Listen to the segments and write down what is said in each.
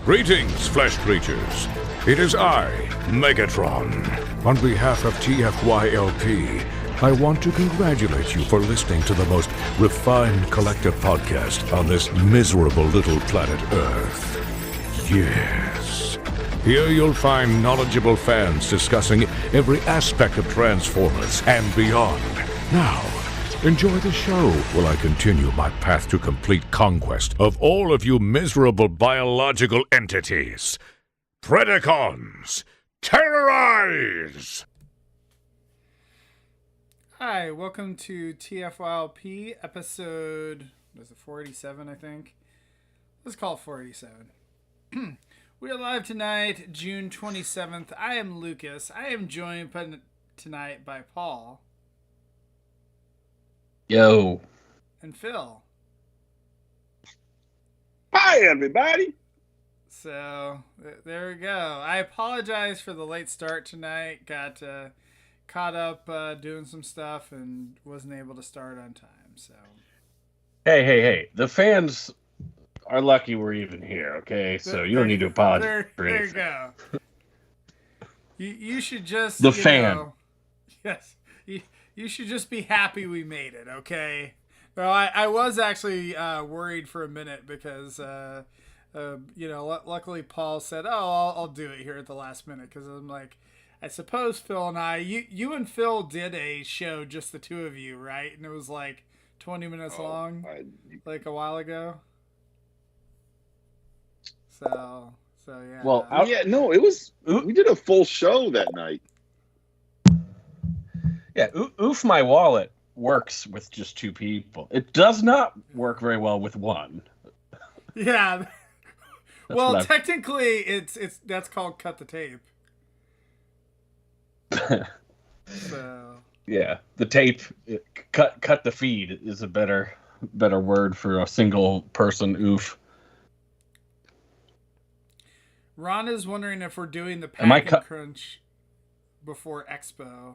Greetings, flesh creatures. It is I, Megatron. On behalf of TFYLP, I want to congratulate you for listening to the most refined collective podcast on this miserable little planet Earth. Yes. Here you'll find knowledgeable fans discussing every aspect of Transformers and beyond. Now, enjoy the show while I continue my path to complete conquest of all of you miserable biological entities. Predacons, terrorize! Hi, welcome to TFYLP episode, was it 487, I think? Let's call it 487. We are live tonight, June 27th. I am Lucas. I am joined tonight by Paul. Yo. And Phil. Hi, everybody. So, there we go. I apologize for the late start tonight. Got caught up doing some stuff and wasn't able to start on time. So, Hey. The fans are lucky we're even here, okay? So you don't need to apologize for anything. There you go. You should just... The fan. Yes. You should just be happy we made it, okay? Well, I was actually worried for a minute because, luckily Paul said, I'll do it here at the last minute. Because I'm like, I suppose Phil and you and Phil did a show, just the two of you, right? And it was like 20 minutes long, like a while ago. So yeah. Well, it was. We did a full show that night. Yeah, Oof My Wallet works with just two people. It does not work very well with one. Yeah. Well, technically, it's that's called cut the tape. So. Yeah, the tape cut the feed is a better word for a single person oof. Ron is wondering if we're doing the pack and crunch before Expo.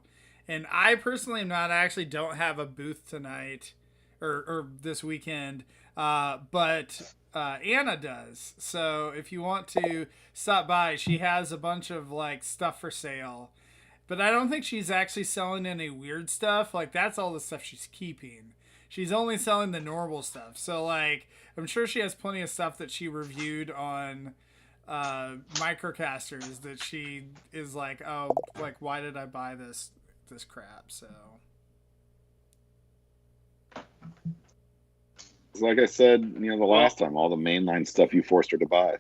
And I personally am not. I actually don't have a booth tonight or this weekend. But Anna does. So if you want to stop by, she has a bunch of like stuff for sale. But I don't think she's actually selling any weird stuff. Like that's all the stuff she's keeping. She's only selling the normal stuff. So like I'm sure she has plenty of stuff that she reviewed on microcasters that she is like, oh, like why did I buy this crap? So like I said, the last time, all the mainline stuff you forced her to buy.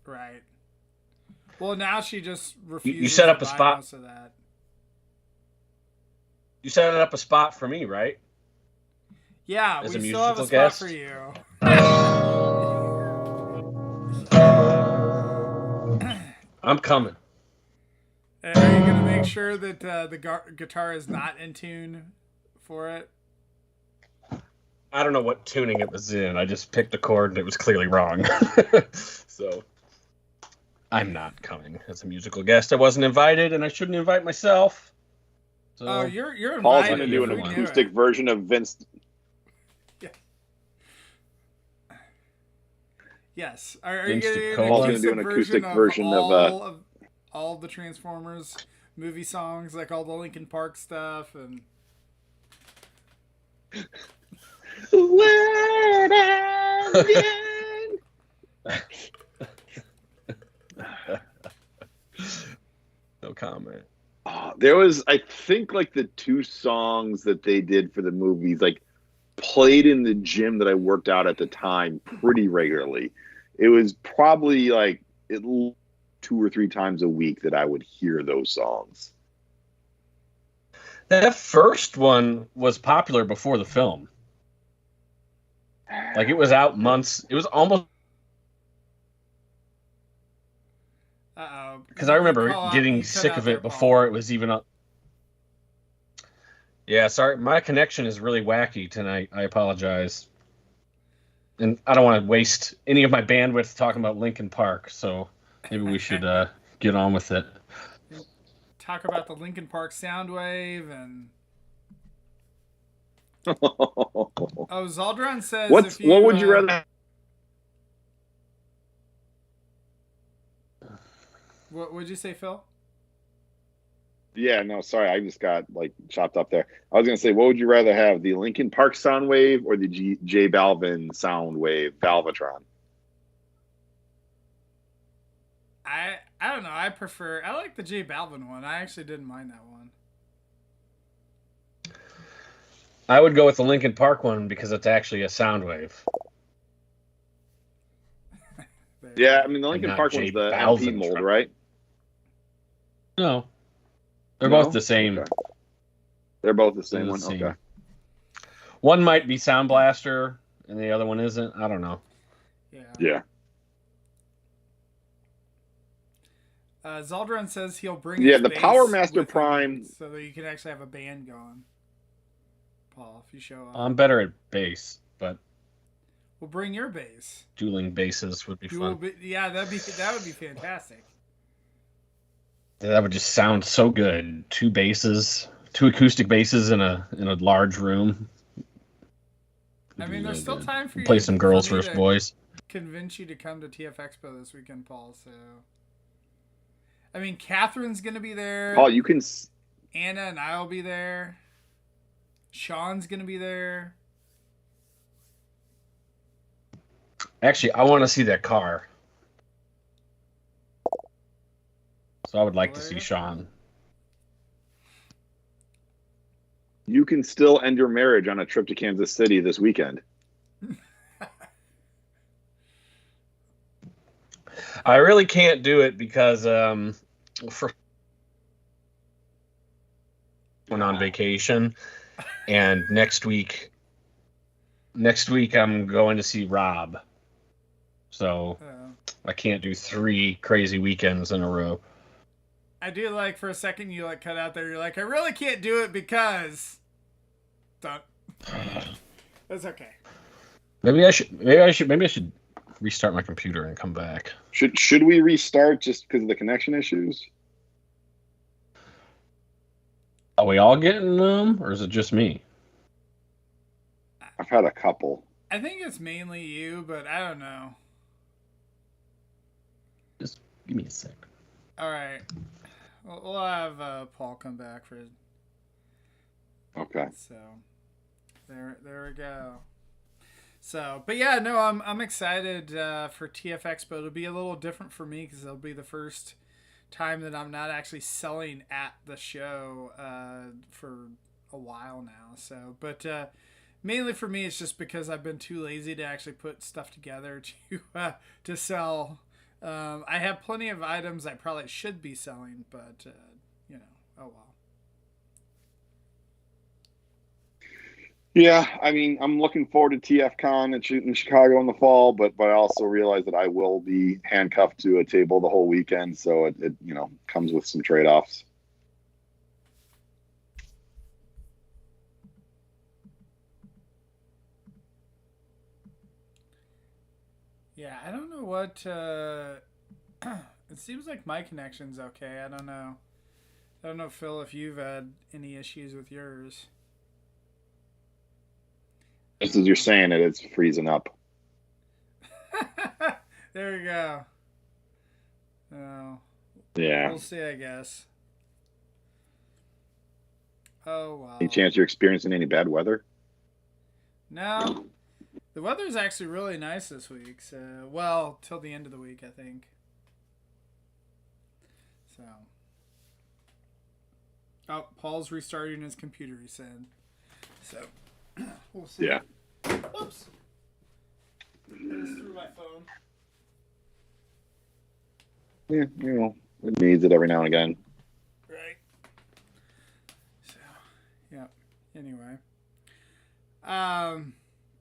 Right. Well, now she just refuses. You set up to a buy spot. most of that. You set up a spot for me, right? Yeah, As we a still have a musical spot guest? for you. I'm coming. Are you going to make sure that the guitar is not in tune for it? I don't know what tuning it was in. I just picked a chord and it was clearly wrong. So I'm not coming as a musical guest. I wasn't invited and I shouldn't invite myself. So Oh, you're invited. Paul's going to do if an we acoustic version of Vince. Yeah. Yes. Are you Vince going to do an acoustic acoustic version of all the Transformers movie songs, like all the Linkin Park stuff and... No comment. There was, I think, like the two songs that they did for the movies, like played in the gym that I worked out at the time pretty regularly. It was probably like 2 or 3 times a week that I would hear those songs. That first one was popular before the film. Like it was out months. It was almost. Uh-oh. Because I remember getting sick of it before it was even up. Yeah, sorry. My connection is really wacky tonight. I apologize. And I don't want to waste any of my bandwidth talking about Linkin Park, so maybe we should get on with it. Talk about the Linkin Park Soundwave and... Oh, Zaldron says... What would you rather... What would you say, Phil? Yeah, no, sorry, I just got like chopped up there. I was gonna say, what would you rather have, the Linkin Park sound wave or the J Balvin sound wave, Velocitron? I don't know. I like the J Balvin one. I actually didn't mind that one. I would go with the Linkin Park one because it's actually a sound wave. Yeah, I mean the Linkin Park one's the MP mold, right? No, they're both the same. Okay. They're both the same one. Okay. One might be Sound Blaster, and the other one isn't. I don't know. Yeah. Zaldron says he'll bring. Yeah, the Power Master Prime, so that you can actually have a band going. Paul, if you show up. I'm better at bass, but we'll bring your bass. Dueling basses would be fun. Yeah, that would be fantastic. That would just sound so good. Two acoustic basses in a large room. I mean, there's still time for you play some Girls First Boys. Convince you to come to TF Expo this weekend, Paul. So, I mean, Catherine's gonna be there. Paul, you can. Anna and I will be there. Sean's gonna be there. Actually, I want to see that car. So I would like to see Sean. You can still end your marriage on a trip to Kansas City this weekend. I really can't do it because we're on vacation, and next week I'm going to see Rob. So I can't do 3 crazy weekends in a row. I do like for a second you like cut out there. You're like, I really can't do it because. That's okay. Maybe I should restart my computer and come back. Should we restart just because of the connection issues? Are we all getting them, or is it just me? I've had a couple. I think it's mainly you, but I don't know. Just give me a sec. All right. We'll have Paul come back for. Okay. So, there we go. So, but yeah, no, I'm excited for TF Expo. It'll be a little different for me because it'll be the first time that I'm not actually selling at the show for a while now. So, but mainly for me, it's just because I've been too lazy to actually put stuff together to sell. I have plenty of items I probably should be selling, but oh well. Yeah, I mean, I'm looking forward to TFCon in Chicago in the fall, but I also realize that I will be handcuffed to a table the whole weekend, so it comes with some trade-offs. Yeah, I don't know what. It seems like my connection's okay. I don't know. I don't know, Phil, if you've had any issues with yours. Just as you're saying it, it's freezing up. There you go. Oh. Yeah. We'll see, I guess. Oh, wow. Any chance you're experiencing any bad weather? No. The weather's actually really nice this week. So, well, till the end of the week, I think. So. Oh, Paul's restarting his computer, he said. So, we'll see. Yeah. Oops. I just threw my phone. Yeah, it needs it every now and again. Right. So, yeah. Anyway.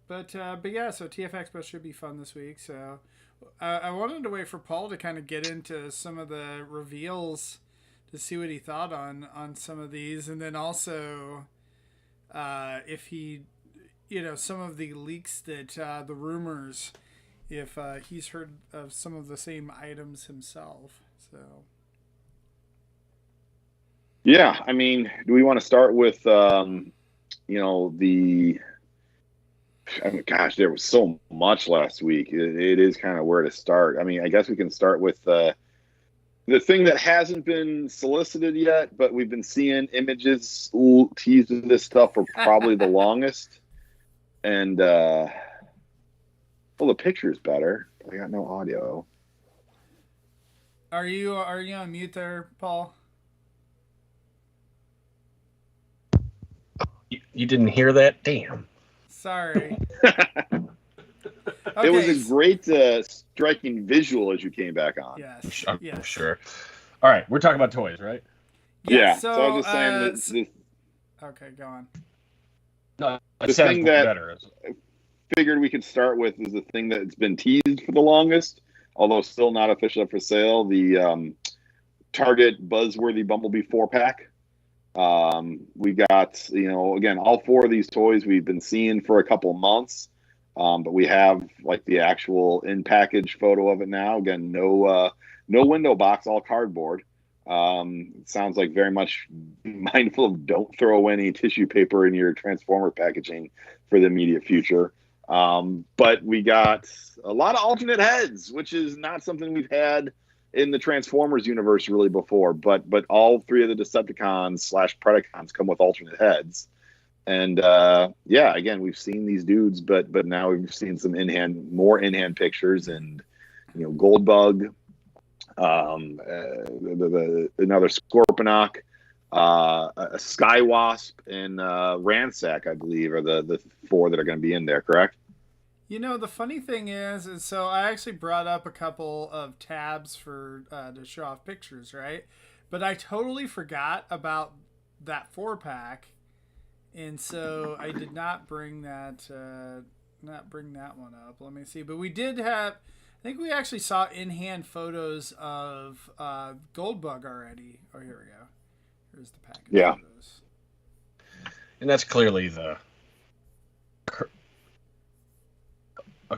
But yeah, so TF Expo should be fun this week. So I wanted to wait for Paul to kind of get into some of the reveals to see what he thought on some of these, and then also if he, some of the leaks that the rumors, if he's heard of some of the same items himself. So. Yeah, I mean, do we want to start with gosh, there was so much last week. It is kind of where to start. I mean, I guess we can start with The thing that hasn't been solicited yet, but we've been seeing images teased with this stuff for probably the longest. And, well, the picture's better. I got no audio. Are you on mute there, Paul? You didn't hear that? Damn. Sorry. It was a great striking visual as you came back on. Yes. I'm sure. All right, we're talking about toys, right? Yeah. So I was just saying that. Okay, go on. No, the thing that better. I figured we could start with is the thing that's been teased for the longest, although still not officially for sale. The Target Buzzworthy Bumblebee 4-pack. We got, again, all 4 of these toys we've been seeing for a couple months. But we have like the actual in-package photo of it now. Again, no window box, all cardboard. It sounds like very much mindful of don't throw any tissue paper in your Transformer packaging for the immediate future. But we got a lot of alternate heads, which is not something we've had in the Transformers universe really before. But all 3 of the Decepticons / Predacons come with alternate heads. And again, we've seen these dudes, but now we've seen some more in-hand pictures, and Goldbug, another Scorponok, a Skywasp, and Ransack, I believe, are the 4 that are going to be in there. Correct? The funny thing is so I actually brought up a couple of tabs for to show off pictures, right? But I totally forgot about that 4-pack. And so I did not bring that one up. Let me see. But we did have, I think we actually saw in-hand photos of Goldbug already. Oh, here we go. Here's the package. Yeah. Photos. And that's clearly the, I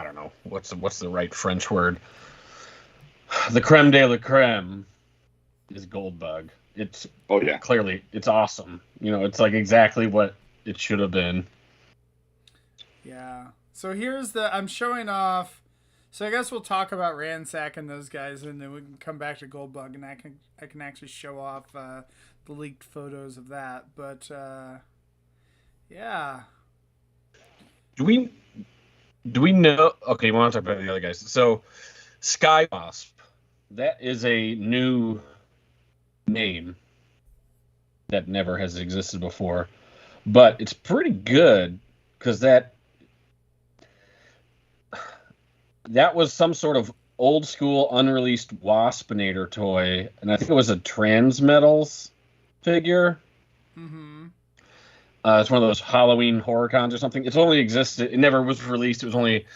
don't know, what's the right French word? The creme de la creme is Goldbug. It's clearly it's awesome. It's like exactly what it should have been. Yeah. So here's I'm showing off. So I guess we'll talk about Ransack and those guys, and then we can come back to Goldbug, and I can actually show off the leaked photos of that. But yeah. Do we know? Okay, we want to talk about the other guys. So Skywasp, that is a new name that never has existed before, but it's pretty good because that was some sort of old school unreleased Waspinator toy, and I think it was a Transmetals figure. Mm-hmm. It's one of those Halloween horror cons or something. It's only existed. It never was released. It was only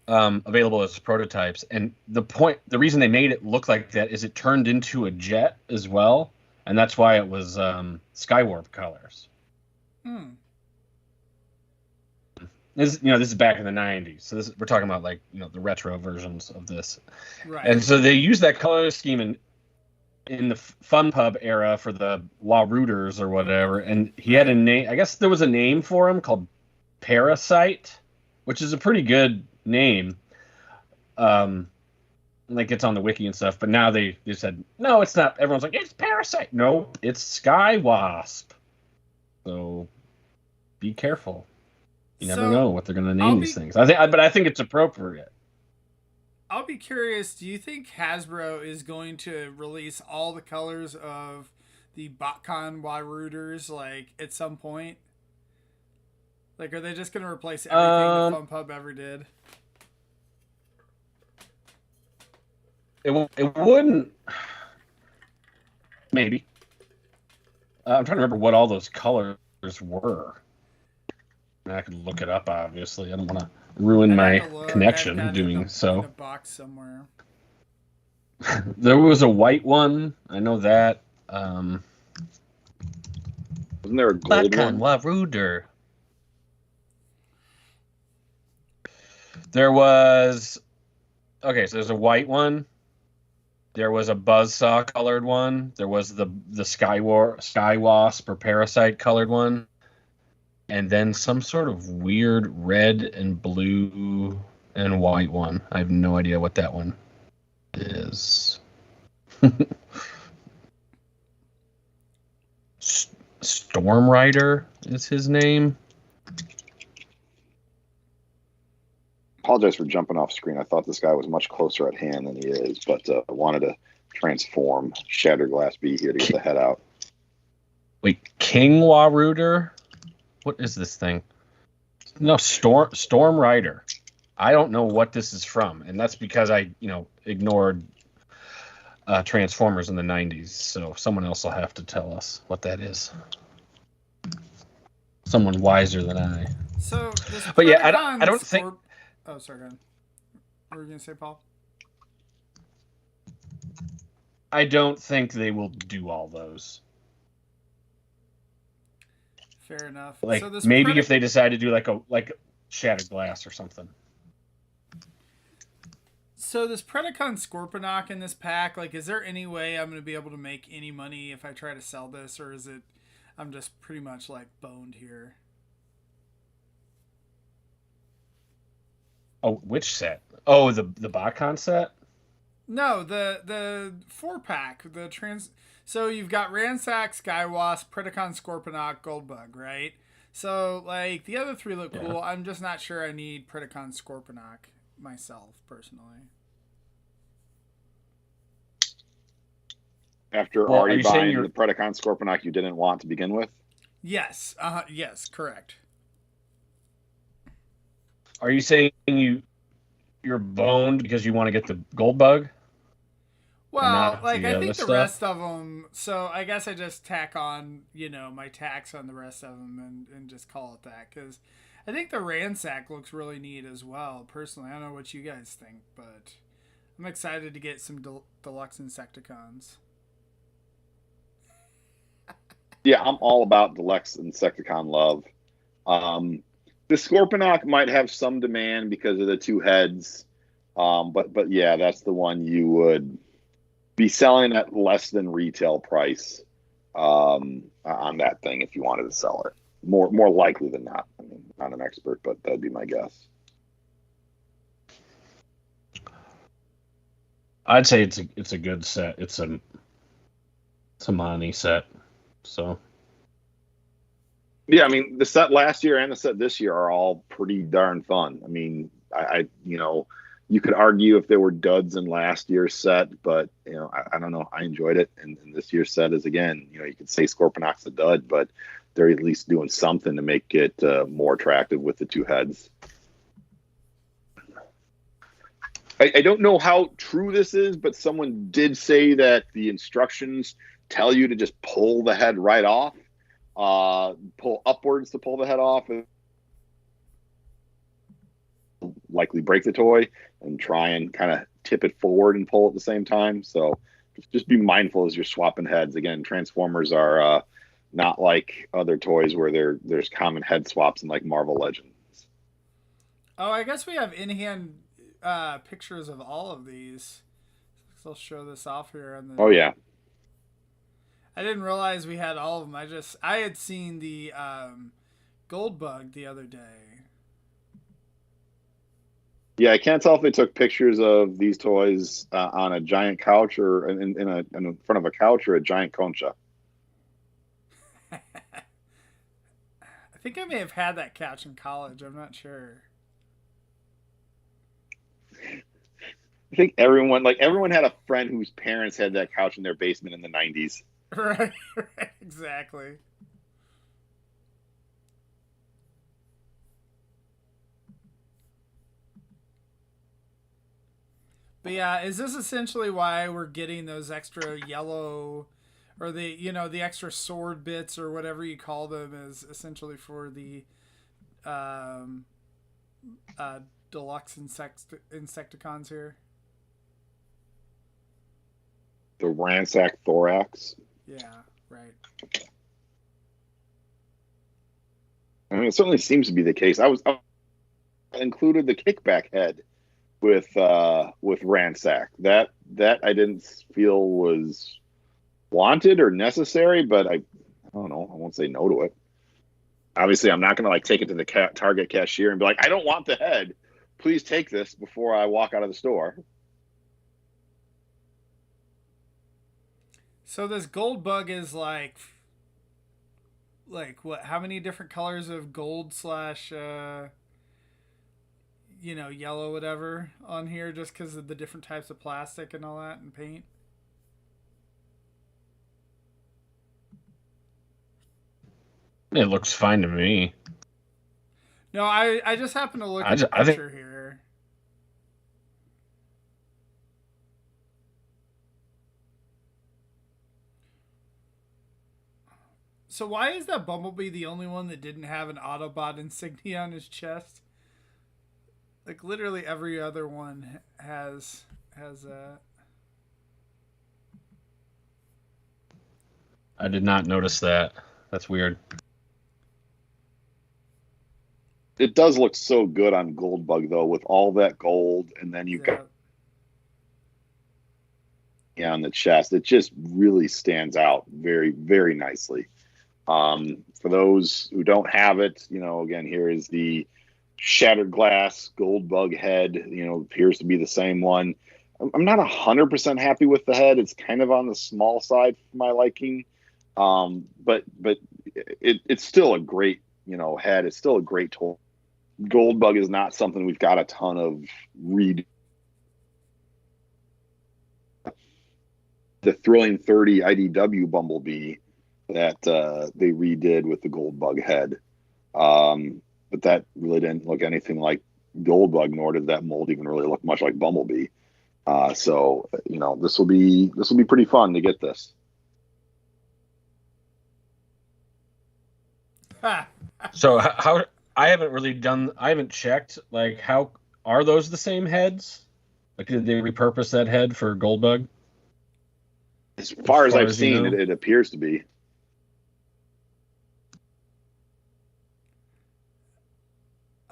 available as prototypes. And the reason they made it look like that is it turned into a jet as well, and that's why it was Skywarp colors. This is back in the 90s, so we're talking about like the retro versions of this, right? And so they used that color scheme in the Fun Pub era for the La Rooters or whatever, and he had a name. I guess there was a name for him called Parasite, which is a pretty good name. Like it's on the wiki and stuff, but now they said no, it's not. Everyone's like, it's Parasite. No, it's Skywasp. So be careful. You never know what they're going to name these things. But I think it's appropriate. I'll be curious. Do you think Hasbro is going to release all the colors of the BotCon Warooters like at some point? Like, are they just going to replace everything that FunPub ever did? It wouldn't. Maybe. I'm trying to remember what all those colors were. I could look it up, obviously. I don't want to ruin my connection doing so. In a box somewhere. There was a white one. I know that. Wasn't there a gold one? Warooter. There was... Okay, so there's a white one. There was a Buzzsaw colored one. There was the Skywasp or Parasite colored one. And then some sort of weird red and blue and white one. I have no idea what that one is. Storm Rider is his name. Apologize for jumping off screen. I thought this guy was much closer at hand than he is, but I wanted to transform Shattered Glass B here to get the head out. Wait, King Waruder? What is this thing? No, Storm Rider. I don't know what this is from, and that's because I, ignored Transformers in the 90s, so someone else will have to tell us what that is. Someone wiser than I. So, but yeah, I don't think... Oh, sorry, go ahead. What were you going to say, Paul? I don't think they will do all those. Fair enough. Like, so maybe if they decide to do like a Shattered Glass or something. So this Predacon Scorponok in this pack, like, is there any way I'm going to be able to make any money if I try to sell this, or is it I'm just pretty much like boned here? Oh, which set? Oh, the Bakon set? No, the 4-pack, So you've got Ransack, Skywasp, Predacon, Scorponok, Goldbug, right? So like the other three look cool. I'm just not sure I need Predacon, Scorponok myself personally. After already buying the Predacon Scorponok you didn't want to begin with? Yes. Yes, correct. Are you saying you're boned because you want to get the Goldbug? Well, like, I think the rest of them... So, I guess I just tack on, my tax on the rest of them and just call it that. Because I think the Ransack looks really neat as well, personally. I don't know what you guys think, but I'm excited to get some deluxe Insecticons. Yeah, I'm all about deluxe Insecticon love. The Scorponok might have some demand because of the two heads. But yeah, that's the one you would be selling at less than retail price on that thing if you wanted to sell it. More likely than not. I mean, not an expert, but that'd be my guess. I'd say it's a good set. It's a money set. So yeah, I mean, the set last year and the set this year are all pretty darn fun. I mean, I you could argue if there were duds in last year's set, but I don't know. I enjoyed it, and this year's set is, again, you could say Scorponok's a dud, but they're at least doing something to make it more attractive with the two heads. I don't know how true this is, but someone did say that the instructions tell you to just pull the head right off, pull upwards to pull the head off, and likely break the toy, and try and kind of tip it forward and pull at the same time. So just be mindful as you're swapping heads. Again, Transformers are not like other toys where there's common head swaps in like Marvel Legends. Oh, I guess we have in-hand pictures of all of these. I'll show this off here on the... Oh yeah, I didn't realize we had all of them. I had seen the Goldbug the other day. Yeah, I can't tell if they took pictures of these toys on a giant couch or in front of a couch or a giant concha. I think I may have had that couch in college. I'm not sure. I think everyone had a friend whose parents had that couch in their basement in the 90s. Right, exactly. But yeah, is this essentially why we're getting those extra yellow, or the extra sword bits or whatever you call them, is essentially for the deluxe Insecticons here? The Ransack Thorax. Yeah, right. I mean, it certainly seems to be the case. I included the kickback head with Ransack. That I didn't feel was wanted or necessary, but I don't know. I won't say no to it. Obviously, I'm not going to take it to the Target cashier and be like, I don't want the head. Please take this before I walk out of the store. So this gold bug is like what? How many different colors of gold slash yellow whatever on here just because of the different types of plastic and all that and paint? It looks fine to me. No, I just happen to look at the picture here. So why is that Bumblebee the only one that didn't have an Autobot insignia on his chest? Like literally every other one has that. I did not notice that. That's weird. It does look so good on Goldbug though, with all that gold, and then you've got on the chest. It just really stands out very, very nicely. For those who don't have it, again, here is the shattered glass Goldbug head. Appears to be the same one. I'm not 100% happy with the head. It's kind of on the small side for my liking, but it's still a great head. It's still a great toy. Goldbug is not something we've got a ton of read. The Thrilling 30 IDW Bumblebee that they redid with the Goldbug head. But that really didn't look anything like Goldbug, nor did that mold even really look much like Bumblebee. So this will be pretty fun to get this. So how I haven't checked, like, how are those the same heads? Like, did they repurpose that head for Goldbug? As far as I've seen, it appears to be.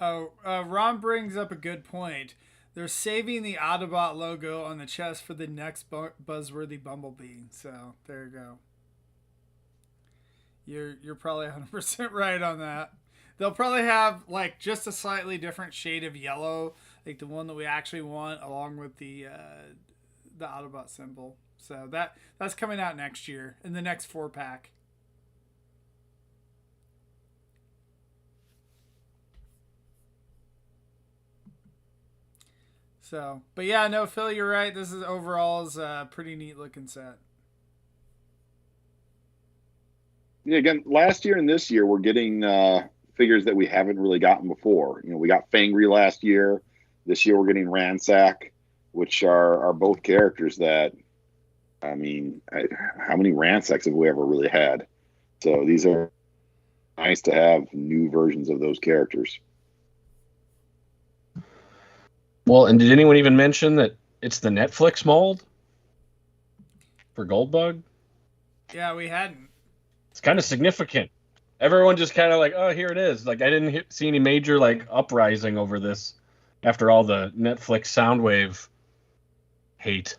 Oh, Ron brings up a good point. They're saving the Autobot logo on the chest for the next buzzworthy Bumblebee. So there you go. You're probably 100% right on that. They'll probably have like just a slightly different shade of yellow, like the one that we actually want, along with the Autobot symbol. So that's coming out next year in the next 4-pack. So, but yeah, no, Phil, you're right. This is overall is a pretty neat looking set. Yeah, again, last year and this year we're getting figures that we haven't really gotten before. We got Fangry last year. This year we're getting Ransack, which are both characters that, how many Ransacks have we ever really had? So these are nice to have new versions of those characters. Well, and did anyone even mention that it's the Netflix mold for Goldbug? Yeah, we hadn't. It's kind of significant. Everyone just kind of like, oh, here it is. Like, I didn't see any major like uprising over this after all the Netflix Soundwave hate.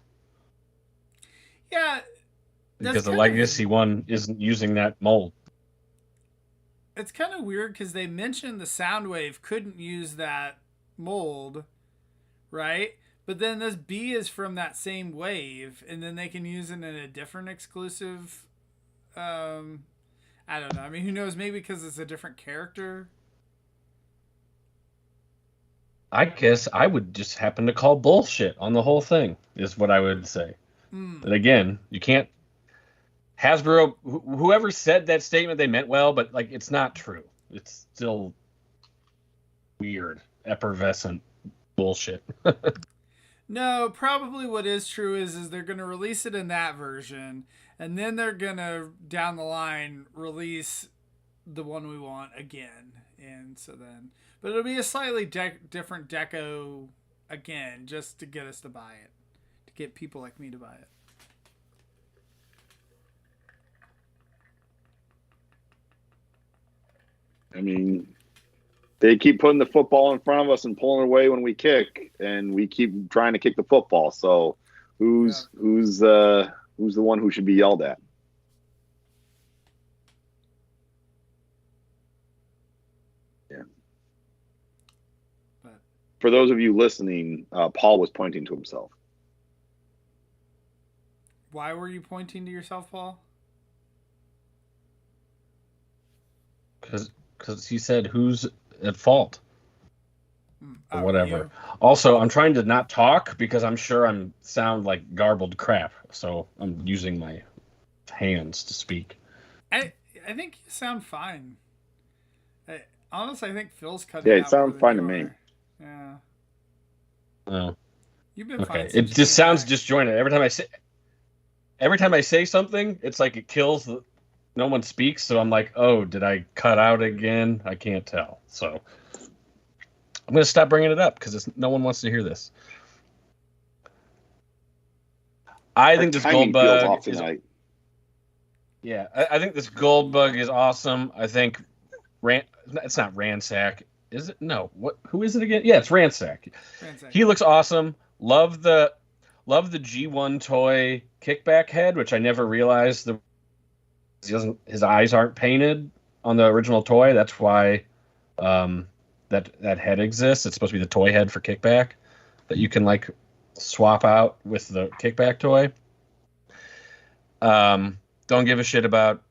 Yeah, because the Legacy one isn't using that mold. It's kind of weird because they mentioned the Soundwave couldn't use that mold, right? But then this B is from that same wave, and then they can use it in a different exclusive. I don't know. I mean, who knows? Maybe because it's a different character. I guess I would just happen to call bullshit on the whole thing, is what I would say. But again, you can't. Hasbro, whoever said that statement, they meant well, but like it's not true. It's still weird, effervescent bullshit. No, probably what is true is they're going to release it in that version, and then they're going to, down the line, release the one we want again. And so then, but it'll be a slightly different deco again, just to get us to buy it, to get people like me to buy it. I mean, they keep putting the football in front of us and pulling away when we kick, and we keep trying to kick the football. So, who's the one who should be yelled at? Yeah. But for those of you listening, Paul was pointing to himself. Why were you pointing to yourself, Paul? Because he said who's at fault or whatever. You. Also, I'm trying to not talk because I'm sure I'm sound like garbled crap. So I'm using my hands to speak. I think you sound fine. Honestly, I think Phil's cutting. Yeah, out it sounds fine to me. Yeah. Oh. You've been okay. fine. It just sounds disjointed every time I say something. It's like it kills the. No one speaks, so I'm like, oh, did I cut out again? I can't tell. So I'm gonna stop bringing it up because no one wants to hear this. I think this gold bug is. Yeah, I think this gold bug is awesome. I think it's not Ransack, is it? No, what? Who is it again? Yeah, it's Ransack. He looks awesome. Love the G1 toy kickback head, which I never realized his eyes aren't painted on the original toy. That's why that head exists. It's supposed to be the toy head for kickback that you can like swap out with the kickback toy. Don't give a shit about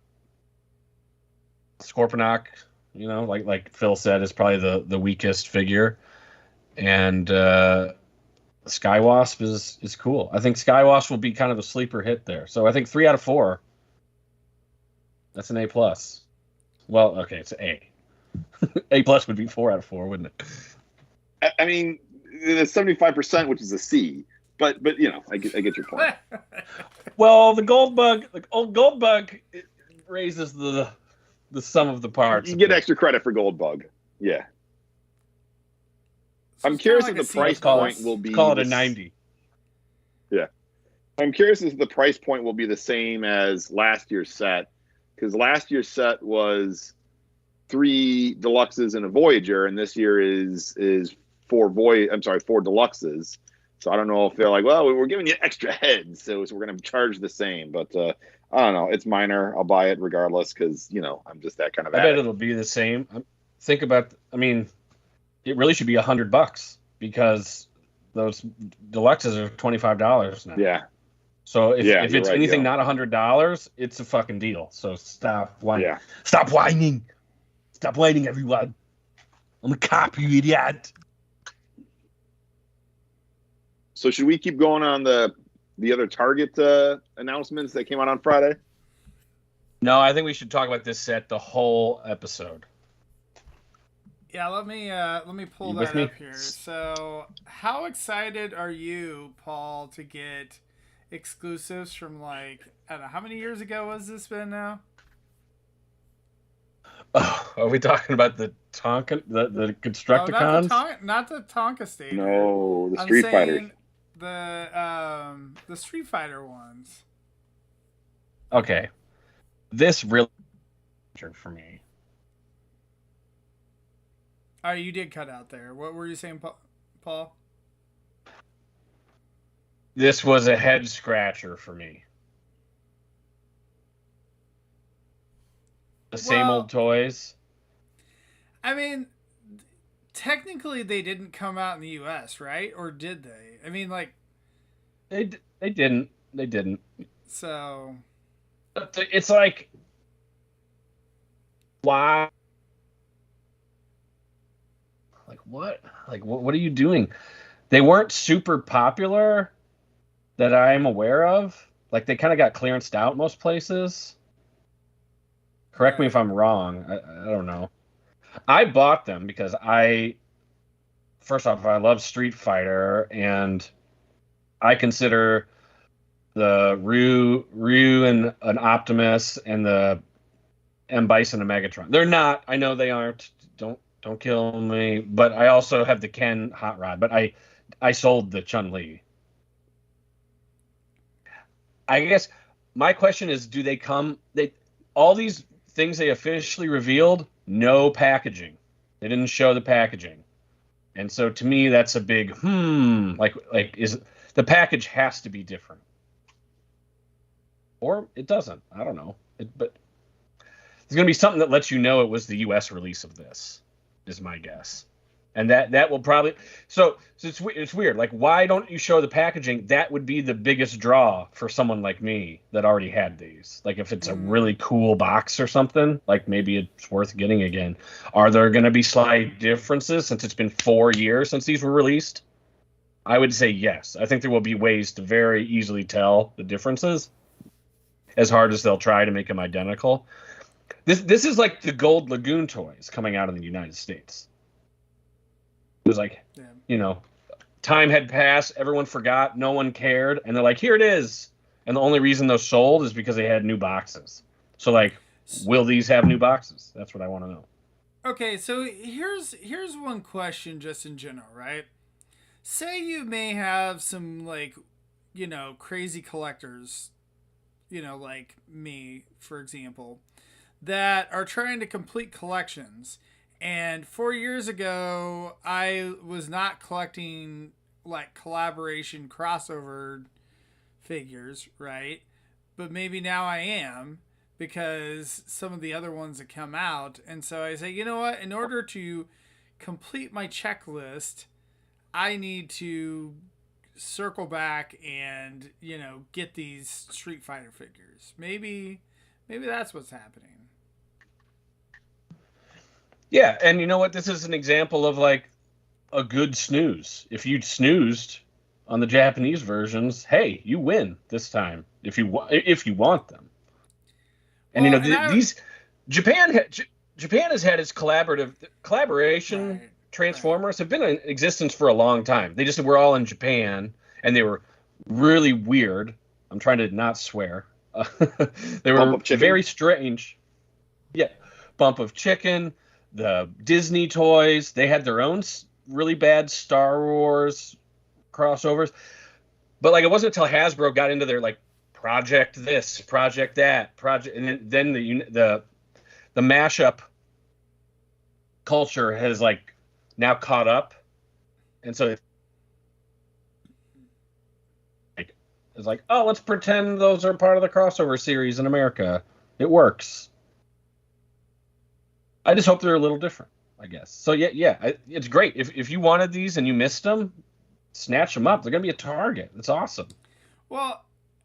Scorponok, like Phil said, is probably the weakest figure. And Skywasp is cool. I think Skywasp will be kind of a sleeper hit there. So I think 3 out of 4. That's an A+. Well, okay, it's A. A+ would be 4 out of 4, wouldn't it? I mean, the 75%, which is a C. But I get your point. Well, the gold bug it raises the sum of the parts. You get extra credit for gold bug. Yeah. I'm curious if the price point will be. Call it a 90. Yeah. I'm curious if the price point will be the same as last year's set, because last year's set was 3 deluxes and a Voyager, and this year is 4 deluxes. So I don't know if they're like, well, we're giving you extra heads, so we're going to charge the same. But I don't know. It's minor. I'll buy it regardless because, I'm just that kind of I bet it'll be the same. Think about, it really should be $100 because those deluxes are $25 now. Yeah. So if it's anything not $100, it's a fucking deal. So stop whining. Yeah. Stop whining. Stop whining, everyone. I'm a cop, you idiot. So should we keep going on the other Target announcements that came out on Friday? No, I think we should talk about this set the whole episode. Yeah, let me pull that up here. So, how excited are you, Paul, to get exclusives from I don't know, how many years ago has this been now? Oh, are we talking about the Tonka, the Constructicons? Not the Tonka State. No, the Street Fighters. The Street Fighter ones. Okay, this really for me. Oh, you did cut out there. What were you saying, Paul? This was a head scratcher for me. The same old toys. I mean, technically they didn't come out in the U.S., right? Or did they? I mean, they didn't. They didn't. So it's like, why? Like what? Like what are you doing? They weren't super popular that I'm aware of. Like they kind of got clearanced out most places. Correct me if I'm wrong. I don't know. I bought them because first off, I love Street Fighter, and I consider the Ryu and an Optimus and the M. Bison a Megatron. They're not. I know they aren't. Don't kill me. But I also have the Ken Hot Rod. But I sold the Chun-Li. I guess my question is, do they come? All these things they officially revealed, no packaging. They didn't show the packaging. And so to me, that's a big is the package has to be different, or it doesn't. I don't know. But there's going to be something that lets you know it was the U.S. release of this, is my guess. And that will probably so it's weird. Like, why don't you show the packaging? That would be the biggest draw for someone like me that already had these. Like, if it's a really cool box or something, like maybe it's worth getting again. Are there going to be slight differences since it's been 4 years since these were released? I would say yes. I think there will be ways to very easily tell the differences, as hard as they'll try to make them identical. This is like the Gold Lagoon toys coming out in the United States. It was like, time had passed, everyone forgot, no one cared, and they're like, here it is. And the only reason those sold is because they had new boxes. So, like, will these have new boxes? That's what I want to know. Okay, so here's one question just in general, right? Say you may have some, like, crazy collectors, like me, for example, that are trying to complete collections. And 4 years ago, I was not collecting, like, collaboration crossover figures, right? But maybe now I am, because some of the other ones that come out. And so I say, you know what? In order to complete my checklist, I need to circle back and, get these Street Fighter figures. Maybe that's what's happening. Yeah, and you know what? This is an example of, like, a good snooze. If you'd snoozed on the Japanese versions, hey, you win this time if you want them. And these Japan has had its collaboration. Right. Transformers have been in existence for a long time. They just were all in Japan, and they were really weird. I'm trying to not swear. They were very strange. Yeah, Bump of Chicken, the Disney toys. They had their own really bad Star Wars crossovers. But, like, it wasn't until Hasbro got into their, like, project this, project that, project, and then the mashup culture has, like, now caught up, and so it's like, oh, let's pretend those are part of the crossover series in America. It works. I just hope they're a little different, I guess. So yeah, it's great. If you wanted these and you missed them, snatch them up. They're gonna be a Target. It's awesome. Well,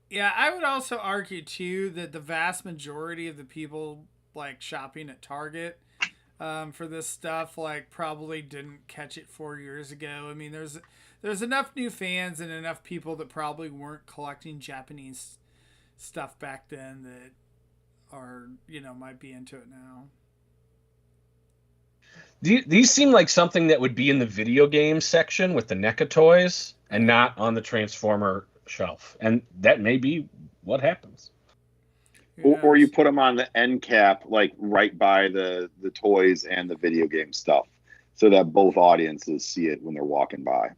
yeah, I would also argue too that the vast majority of the people, like, shopping at Target for this stuff, like, probably didn't catch it 4 years ago. I mean, there's enough new fans and enough people that probably weren't collecting Japanese stuff back then that are, might be into it now. These seem like something that would be in the video game section with the NECA toys and not on the Transformer shelf. And that may be what happens. Or you put them on the end cap, like, right by the toys and the video game stuff, so that both audiences see it when they're walking by.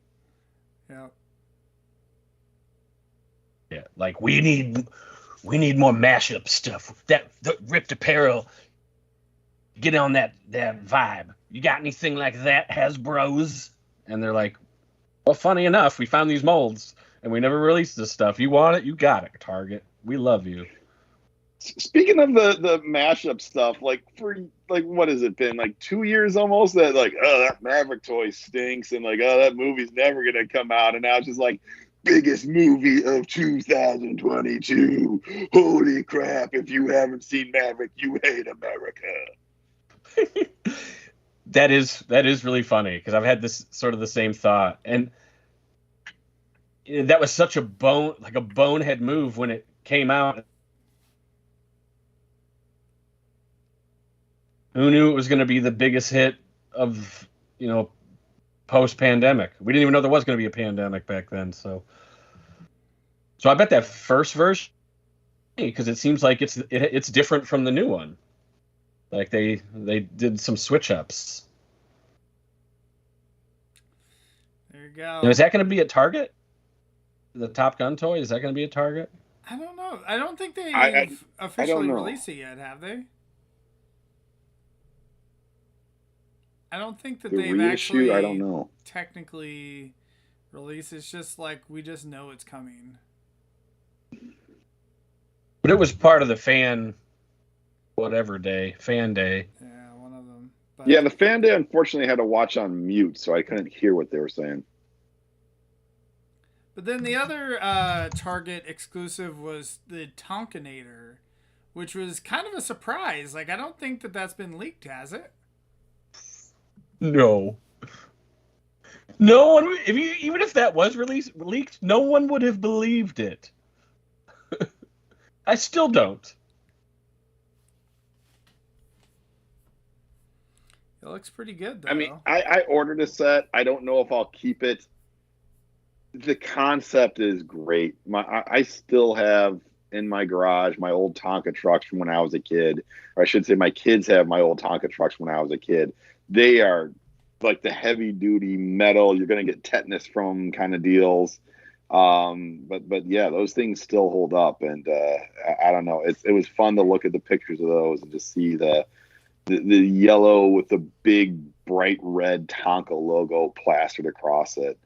Yeah. Yeah, like, we need more mashup stuff. That the ripped apparel. Get on that vibe. You got anything like that, Hasbro's? And they're like, well, funny enough, we found these molds and we never released this stuff. You want it? You got it, Target. We love you. Speaking of the mashup stuff, like, for, like, what has it been, like 2 years almost, that, like, oh, that Maverick toy stinks, and, like, oh, that movie's never gonna come out, and now it's just like, biggest movie of 2022. Holy crap! If you haven't seen Maverick, you hate America. That is really funny, because I've had this sort of the same thought, and that was such a bonehead move when it came out. Who knew it was going to be the biggest hit of, post-pandemic? We didn't even know there was going to be a pandemic back then. So I bet that first version, because it seems like it's different from the new one. Like, they did some switch ups. There you go. Now, is that going to be at Target? The Top Gun toy, is that going to be at Target? I don't know. I don't think they've officially released it yet, have they? I don't think that they've actually, I don't know, technically released. It's just like, we just know it's coming. But it was part of the fan day. Yeah, one of them. But yeah, the fan day unfortunately had to watch on mute, so I couldn't hear what they were saying. But then the other Target exclusive was the Tonkinator, which was kind of a surprise. Like, I don't think that that's been leaked, has it? No. No one, even if that was leaked, no one would have believed it. I still don't. It looks pretty good, though. I mean, I ordered a set. I don't know if I'll keep it. The concept is great. I still have in my garage my old Tonka trucks from when I was a kid. Or I should say my kids have my old Tonka trucks when I was a kid. They are like the heavy duty metal. You're going to get tetanus from kind of deals. But yeah, those things still hold up. And I don't know. It was fun to look at the pictures of those and just see the yellow with the big bright red Tonka logo plastered across it.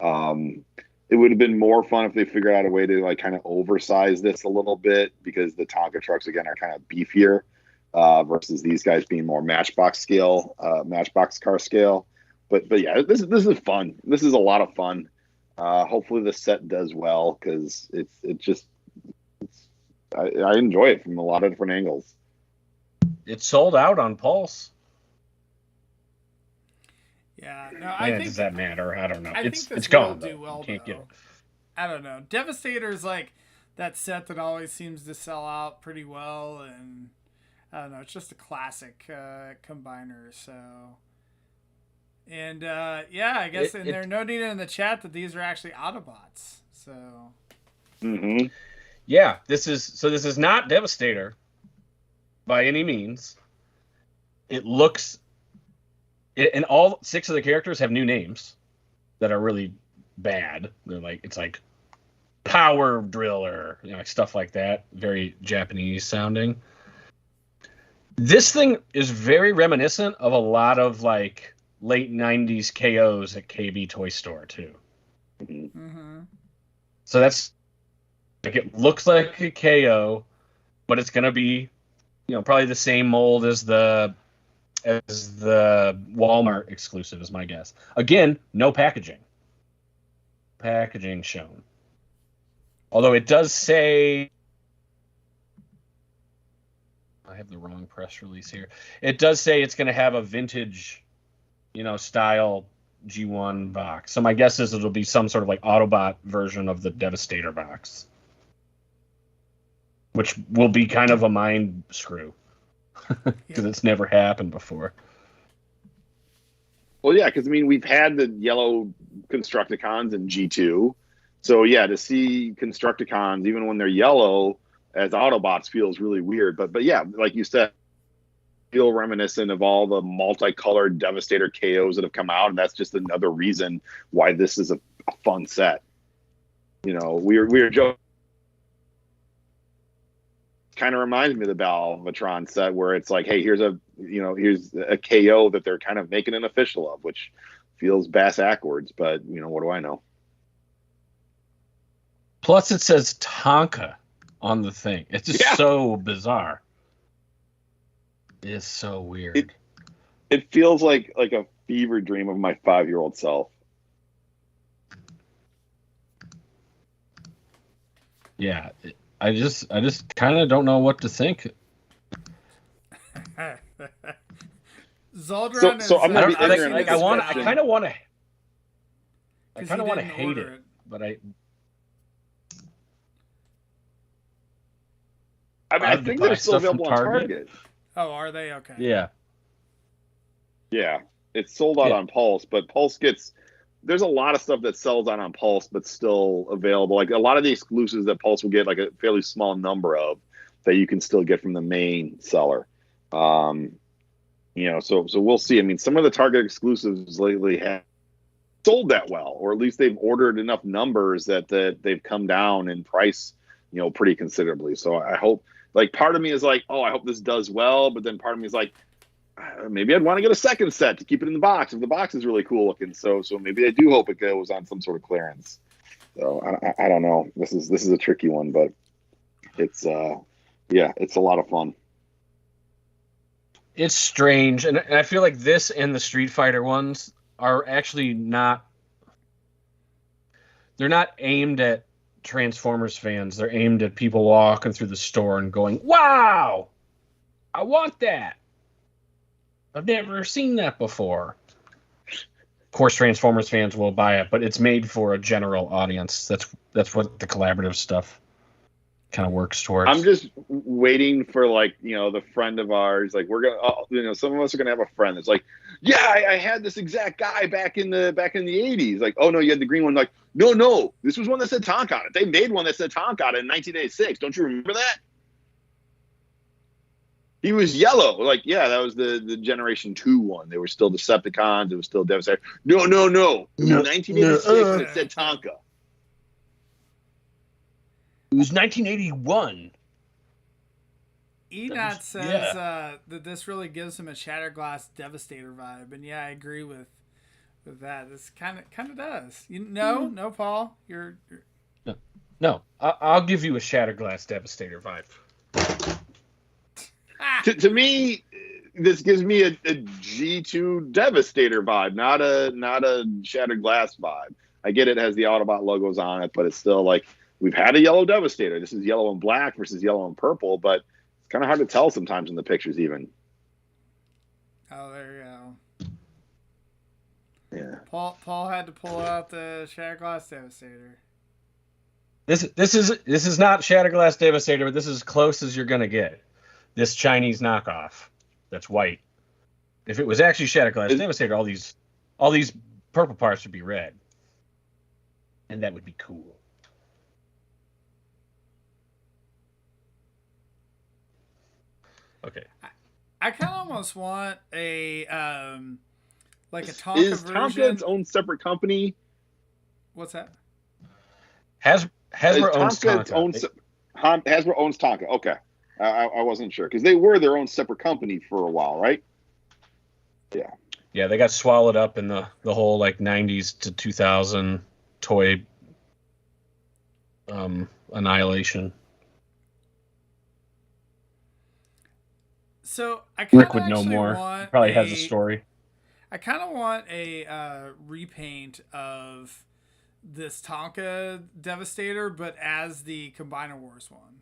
It would have been more fun if they figured out a way to like kind of oversize this a little bit, because the Tonka trucks again are kind of beefier versus these guys being more matchbox car scale. But yeah, this is fun. This is a lot of fun. Hopefully the set does well, because I enjoy it from a lot of different angles. It's sold out on Pulse. Yeah, no, I think does that matter? I don't know. I It's think this gone. will do well, Can't get though. it. I don't know. Devastator's like that set that always seems to sell out pretty well, and I don't know. It's just a classic combiner. So, and yeah, I guess they're noting in the chat that these are actually Autobots. So, yeah, this is not Devastator by any means. It looks. And all 6 of the characters have new names that are really bad. It's like Power Driller, stuff like that. Very Japanese sounding. This thing is very reminiscent of a lot of like late 90s KOs at KB Toy Store too. mm-hmm. So that's like, it looks like a KO, but it's gonna be, probably the same mold as the Walmart exclusive is my guess. Again, no packaging shown. Although it does say, I have the wrong press release here. It does say it's going to have a vintage, style G1 box. So my guess is it'll be some sort of like Autobot version of the Devastator box, which will be kind of a mind screw. Because it's never happened before. Well, yeah, because we've had the yellow Constructicons in G2, so yeah, to see Constructicons even when they're yellow as Autobots feels really weird. But yeah, like you said, feel reminiscent of all the multicolored Devastator KOs that have come out, and that's just another reason why this is a fun set. We were joking. Kind of reminds me of the Velocitron set, where it's like, hey, here's a KO that they're kind of making an official of, which feels bass-ackwards, but what do I know? Plus it says Tonka on the thing. It's just so bizarre. It is so weird. It feels like a fever dream of my 5-year-old self. Yeah, I just kind of don't know what to think. Zoldron so I'm gonna be ignorant. I kind of want to hate it, but I think they're still available on Target. Oh, are they? Okay. Yeah. Yeah, it's sold out on Pulse, but Pulse there's a lot of stuff that sells out on Pulse, but still available. Like a lot of the exclusives that Pulse will get, like a fairly small number of, that you can still get from the main seller. So we'll see. Some of the Target exclusives lately have sold that well, or at least they've ordered enough numbers that they've come down in price, pretty considerably. So I hope, like, part of me is like, oh, I hope this does well, but then part of me is like, maybe I'd want to get a second set to keep it in the box if the box is really cool looking. So maybe I do hope it goes on some sort of clearance. So I don't know. This is a tricky one, but it's it's a lot of fun. It's strange, and I feel like this and the Street Fighter ones are actually not. They're not aimed at Transformers fans. They're aimed at people walking through the store and going, "Wow, I want that. I've never seen that before." Of course, Transformers fans will buy it, but it's made for a general audience. That's what the collaborative stuff kind of works towards. I'm just waiting for, like, the friend of ours, like, we're gonna, some of us are gonna have a friend that's like, yeah, I had this exact guy back in the 80s. Like, oh no, you had the green one. Like, no, this was one that said Tonka on it. They made one that said Tonka on it in 1986. Don't you remember that? He was yellow. Like, yeah, that was the Generation 2 one. They were still Decepticons. It was still Devastator. No. It was 1986 and it said Tonka. It was 1981. Enot says that this really gives him a Shatterglass Devastator vibe, and yeah, I agree with that. This kind of does. No, Paul, you're... No. I'll give you a Shatterglass Devastator vibe. To me, this gives me a G2 Devastator vibe, not a Shattered Glass vibe. I get it has the Autobot logos on it, but it's still like, we've had a yellow Devastator. This is yellow and black versus yellow and purple, but it's kind of hard to tell sometimes in the pictures even. Oh, there you go. Yeah. Paul had to pull out the Shatterglass Devastator. This is not Shatterglass Devastator, but this is as close as you're gonna get. This Chinese knockoff that's white. If it was actually Shatterglass Devastator, all these purple parts would be red, and that would be cool. Okay. I kind of almost want a like a Tonka Is version. Tonka its own separate company? What's that? Hasbro owns Tonka. Hasbro owns Tonka. Okay, I wasn't sure because they were their own separate company for a while, right? Yeah. Yeah, they got swallowed up in the whole like 90s to 2000 toy annihilation. So I Rick would know more. He probably has a story. I kind of want a repaint of this Tonka Devastator, but as the Combiner Wars one.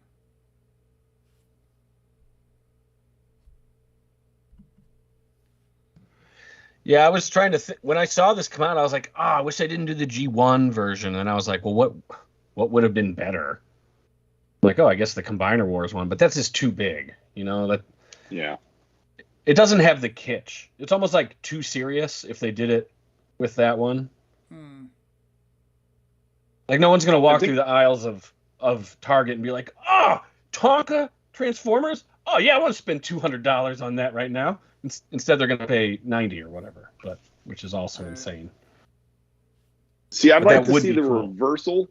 Yeah, I was trying to when I saw this come out, I was like, I wish I didn't do the G1 version. And I was like, well, what would have been better? Like, I guess the Combiner Wars one, but that's just too big, that. Yeah. It doesn't have the kitsch. It's almost like too serious if they did it with that one. Like, no one's going to walk through the aisles of Target and be like, Tonka Transformers? Oh, yeah, I want to spend $200 on that right now. Instead, they're going to pay $90 or whatever, which is also insane. See, I'd like to see the reversal.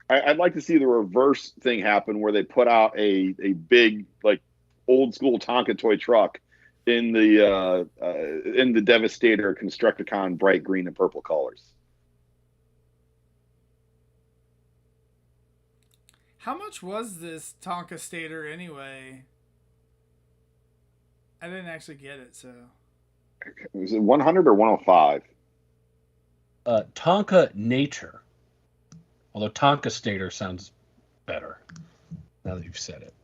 I'd like to see the reverse thing happen where they put out a big, like, old school Tonka toy truck in the Devastator Constructicon bright green and purple colors. How much was this Tonka Stator anyway? I didn't actually get it, so. Was it 100 or 105? Tonka Nature. Although Tonka Stator sounds better now that you've said it.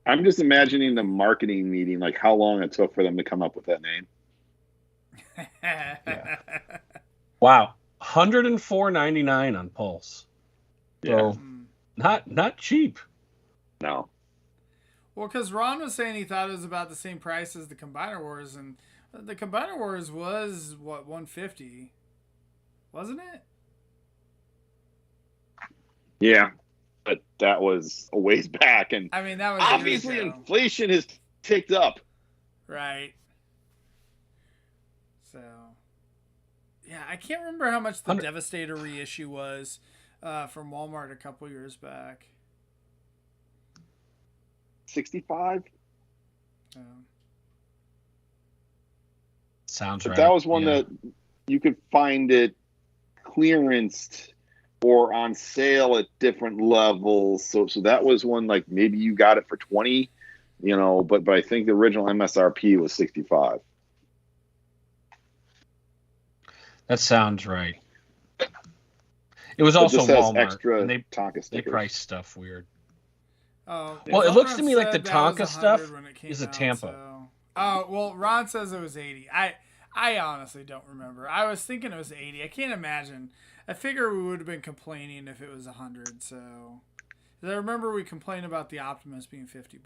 I'm just imagining the marketing meeting, like how long it took for them to come up with that name. Yeah. Wow, $104.99 on Pulse. Yeah. So not cheap. No. Well, because Ron was saying he thought it was about the same price as the Combiner Wars, and the Combiner Wars was what, $150, wasn't it? Yeah. But that was a ways back, and I mean, that was obviously inflation has ticked up. Right. So, yeah, I can't remember how much the Devastator reissue was from Walmart a couple years back. 65. Sounds but right. That was one that you could find it clearanced or on sale at different levels. So that was one, like, maybe you got it for 20, but I think the original MSRP was 65. That sounds right. It was also Walmart. Extra and Tonka stickers. They price stuff weird. Oh, well, it looks to me like the Tonka stuff is a Tampa. So. Oh, well, Ron says it was 80. I honestly don't remember. I was thinking it was 80. I can't imagine. I figure we would have been complaining if it was 100. So, I remember we complained about the Optimus being $50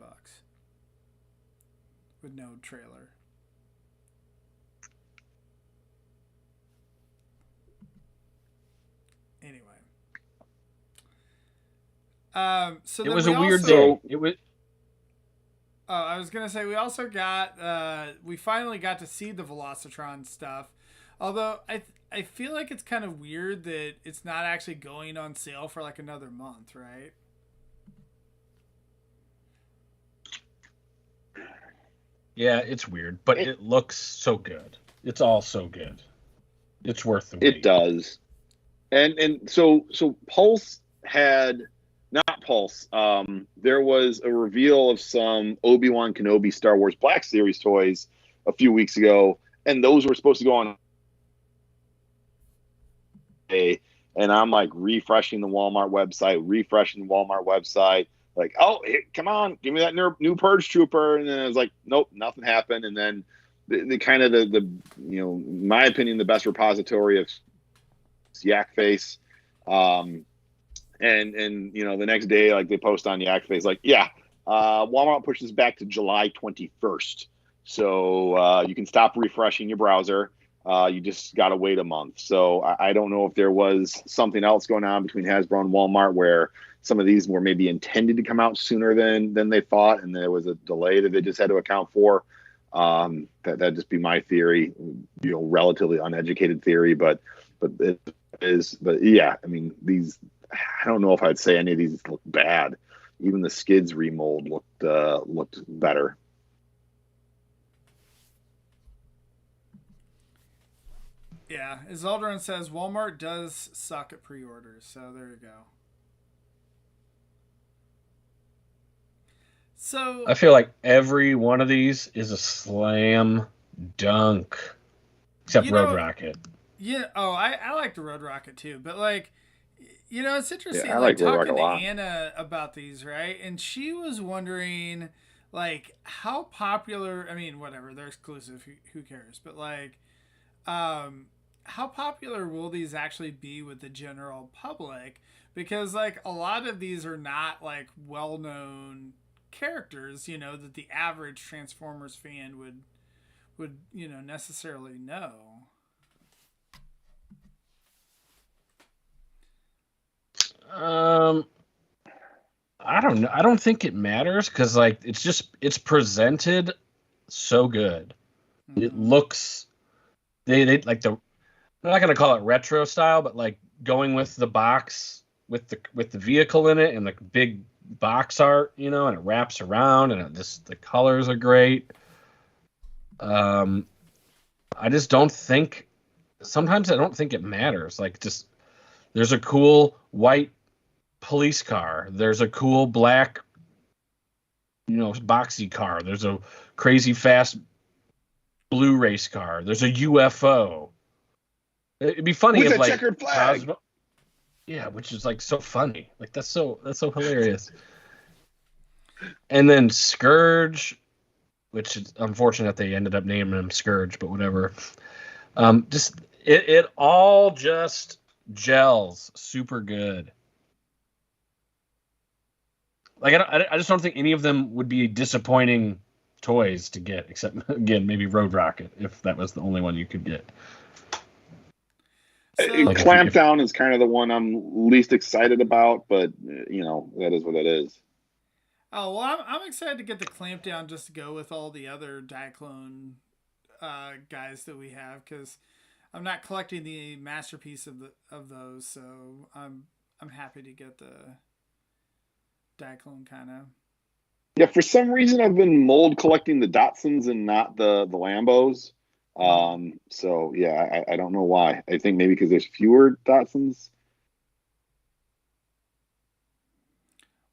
with no trailer. Anyway, so it was a weird day. It was. I was gonna say we also got we finally got to see the Velocitron stuff, although I feel like it's kind of weird that it's not actually going on sale for like another month, right? Yeah, it's weird, but it looks so good. It's all so good. It's worth the wait. It does. And so Pulse had, not Pulse, there was a reveal of some Obi-Wan Kenobi Star Wars Black Series toys a few weeks ago, and those were supposed to go on. And I'm like refreshing the Walmart website, like, oh, come on, give me that new Purge Trooper. And then I was like, nope, nothing happened. And then the kind of the in my opinion, the best repository of Yak Face. And the next day, like, they post on Yak Face, like, Walmart pushes back to July 21st. So you can stop refreshing your browser. You just got to wait a month. So I don't know if there was something else going on between Hasbro and Walmart where some of these were maybe intended to come out sooner than they thought, and there was a delay that they just had to account for. That'd just be my theory, relatively uneducated theory, but it is. But yeah, I mean, these, I don't know if I'd say any of these look bad. Even the Skids remold looked better. Yeah, as Aldrin says, Walmart does suck at pre-orders, so there you go. So I feel like every one of these is a slam dunk, except Road Rocket. Yeah, I like the Road Rocket too, but like, it's interesting. Yeah, I like talking to Anna about these, right? And she was wondering, like, how popular. I mean, whatever, they're exclusive. Who cares? But like, how popular will these actually be with the general public? Because like a lot of these are not like well-known characters, that the average Transformers fan would necessarily know. I don't know. I don't think it matters because like it's presented so good. Mm-hmm. It looks they like I'm not gonna call it retro style, but like going with the box with the vehicle in it and the big box art, and it wraps around and the colors are great. I just don't think. Sometimes I don't think it matters. Like, just there's a cool white police car. There's a cool black, boxy car. There's a crazy fast blue race car. There's a UFO. It'd be funny with if, like, checkered flag. Yeah, which is like so funny. Like that's so hilarious. And then Scourge, which is unfortunate they ended up naming him Scourge, but whatever. Just it all just gels super good. Like I just don't think any of them would be disappointing toys to get, except again maybe Road Rocket if that was the only one you could get. So, Clampdown is kind of the one I'm least excited about, but that is what it is. Oh well, I'm excited to get the Clampdown just to go with all the other Diaclone guys that we have, because I'm not collecting the masterpiece of those, so I'm happy to get the Diaclone kind of. Yeah, for some reason I've been mold collecting the Datsuns and not the Lambos. So yeah, I don't know why. I think maybe because there's fewer Datsuns.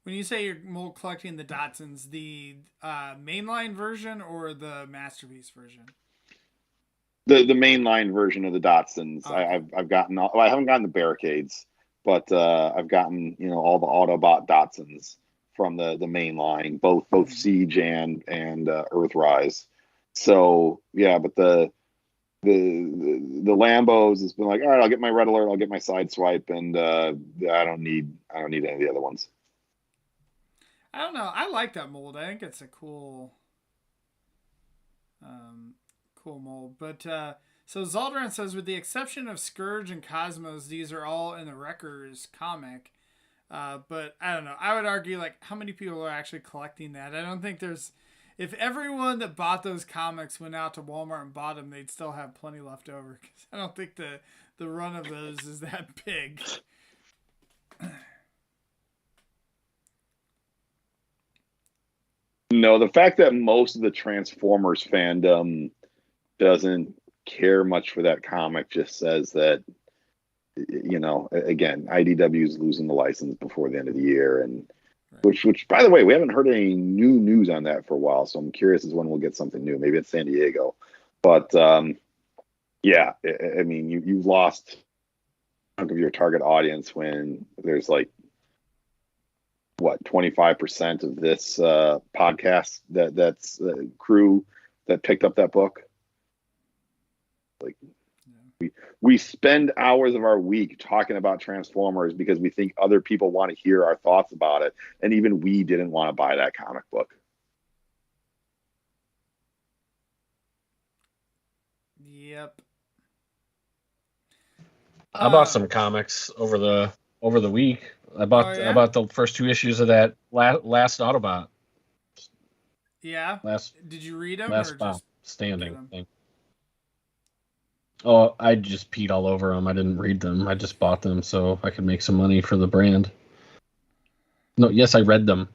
When you say you're mold collecting the Datsuns, the mainline version or the Masterpiece version? The mainline version of the Datsuns. Okay. I've gotten. I haven't gotten the Barricades, but I've gotten all the Autobot Datsuns from the main line, both Siege and Earthrise. So yeah, but the Lambos has been like, all right, I'll get my Red Alert, I'll get my Sideswipe, and I don't need any of the other ones. I don't know. I like that mold. I think it's a cool mold. But so Zaldran says, with the exception of Scourge and Cosmos, these are all in the Wreckers comic. But I don't know. I would argue, like, how many people are actually collecting that? I don't think there's... If everyone that bought those comics went out to Walmart and bought them, they'd still have plenty left over. Because I don't think the run of those is that big. No, the fact that most of the Transformers fandom doesn't care much for that comic just says that, again, IDW is losing the license before the end of the year, and right. which by the way, we haven't heard any new news on that for a while, so I'm curious as when we'll get something new. Maybe it's San Diego, but yeah, I mean, you've lost a chunk of your target audience when there's like 25% of this podcast that's crew that picked up that book. Like, we spend hours of our week talking about Transformers because we think other people want to hear our thoughts about it, and even we didn't want to buy that comic book. Yep. I bought some comics over the week. I bought the first 2 issues of that last Autobot. Yeah. Did you read them? Last or just standing thing. Oh, I just peed all over them. I didn't read them. I just bought them so I could make some money for the brand. No, yes, I read them.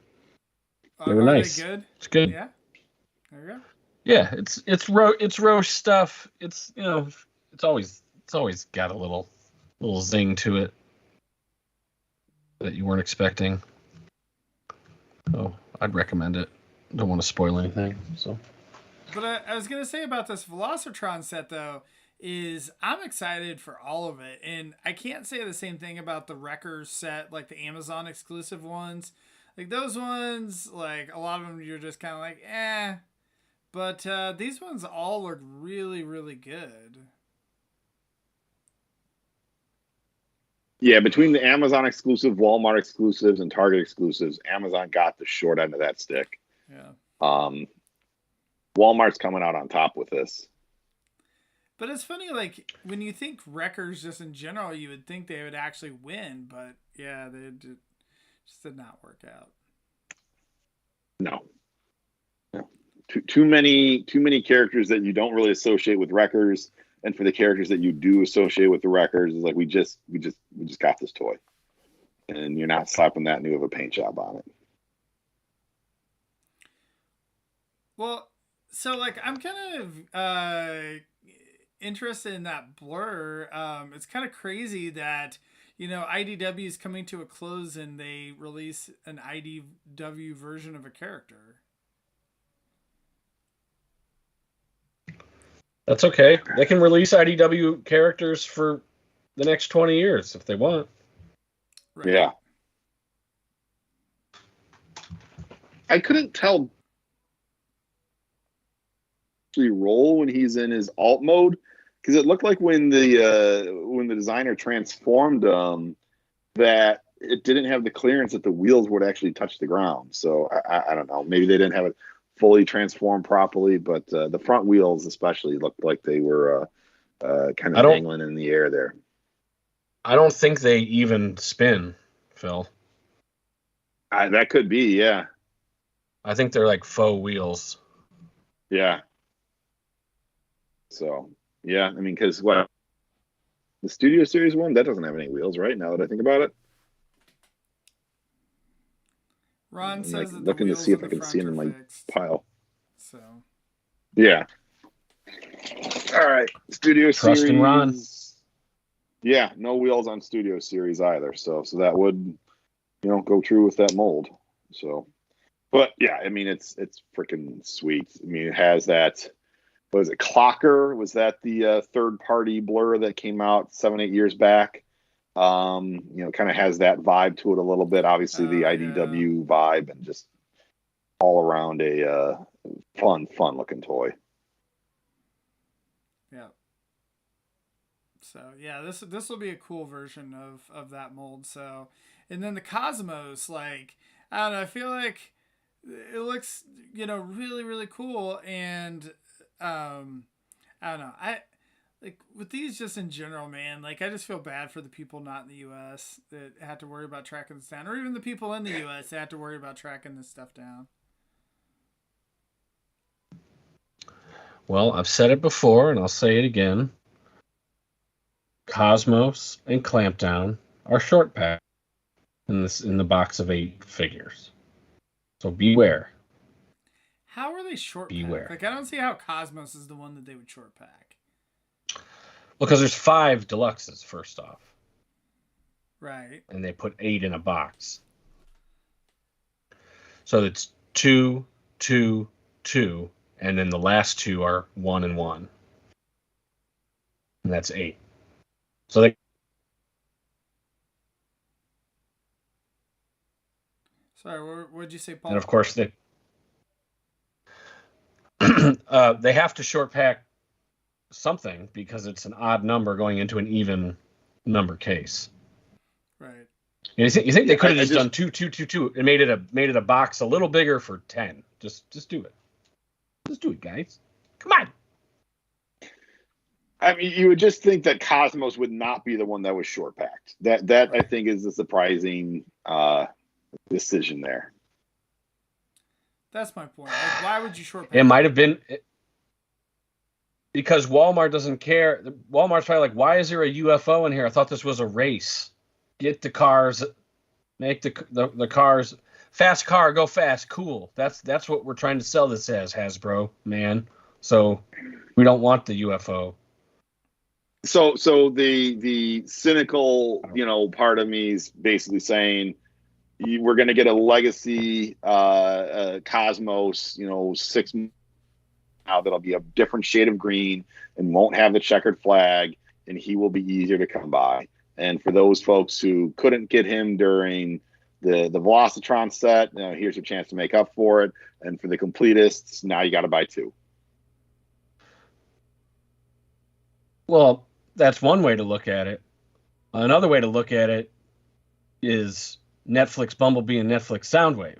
They were nice. They good? It's good. Yeah. There you go. Yeah, it's Roche stuff. It's it's always got a little zing to it that you weren't expecting. So I'd recommend it. Don't want to spoil anything. So. But I was gonna say about this Velocitron set though, is I'm excited for all of it, and I can't say the same thing about the Wreckers set, like the Amazon exclusive ones. Like those ones, like a lot of them, you're just kind of like, eh. But these ones all look really, really good. Yeah, between the Amazon exclusive, Walmart exclusives, and Target exclusives, Amazon got the short end of that stick. Yeah. Walmart's coming out on top with this. But it's funny, like, when you think Wreckers just in general, you would think they would actually win, but yeah, they just did not work out. No. Too many characters that you don't really associate with Wreckers, and for the characters that you do associate with the Wreckers, is like we just got this toy, and you're not slapping that new of a paint job on it. Well, so like I'm kind of interested in that Blur. It's kind of crazy that IDW is coming to a close and they release an IDW version of a character. That's okay. They can release IDW characters for the next 20 years if they want. Right. Yeah. I couldn't tell roll when he's in his alt mode, because it looked like when the designer transformed that it didn't have the clearance that the wheels would actually touch the ground. So I don't know. Maybe they didn't have it fully transformed properly, but the front wheels especially looked like they were kind of dangling in the air there. I don't think they even spin, Phil. That could be, yeah. I think they're like faux wheels. Yeah. So, yeah, I mean, because the Studio Series one, that doesn't have any wheels, right? Now that I think about it. Ron says that looking the to see if I can see it in my pile. So, yeah. All right, Studio Series. Trust in Ron. Yeah, no wheels on Studio Series either. So that would, go true with that mold. So, but yeah, I mean, it's freaking sweet. I mean, it has that. Was it Clocker? Was that the third party blur that came out 7-8 years back? Kind of has that vibe to it a little bit. Obviously, the IDW vibe, and just all around a fun looking toy. Yeah. So yeah, this will be a cool version of that mold. So, and then the Cosmos, like, I don't know, I feel like it looks, really, really cool. And I don't know, I like with these just in general, man, like I just feel bad for the people not in the US that have to worry about tracking this down, or even the people in the US that have to worry about tracking this stuff down. Well, I've said it before and I'll say it again. Cosmos and Clampdown are short pack in the box of 8 figures. So beware. How are they short Beware. pack? Like, I don't see how Cosmos is the one that they would short pack. Well, because there's 5 deluxes, first off. Right. And they put 8 in a box. So it's 2, 2, 2, and then the last 2 are 1 and 1. And that's 8. So they... Sorry, what did you say, Paul? And of course, they have to short pack something because it's an odd number going into an even number case. Right. You think they could have just done 2, 2, 2, 2 and made it a box a little bigger for 10? Just do it. Just do it, guys. Come on. I mean, you would just think that Cosmos would not be the one that was short packed. That I think is the surprising decision there. That's my point. Like, why would you short pack? It might have been because Walmart doesn't care. Walmart's probably like, why is there a UFO in here? I thought this was a race. Get the cars, make the cars fast car, go fast, cool. That's what we're trying to sell this as, Hasbro, man. So we don't want the UFO. So the cynical, part of me is basically saying we're going to get a legacy Cosmos, 6 now that'll be a different shade of green and won't have the checkered flag, and he will be easier to come by. And for those folks who couldn't get him during the Velocitron set, here's your chance to make up for it. And for the completists, now you got to buy 2. Well, that's one way to look at it. Another way to look at it is Netflix Bumblebee and Netflix Soundwave.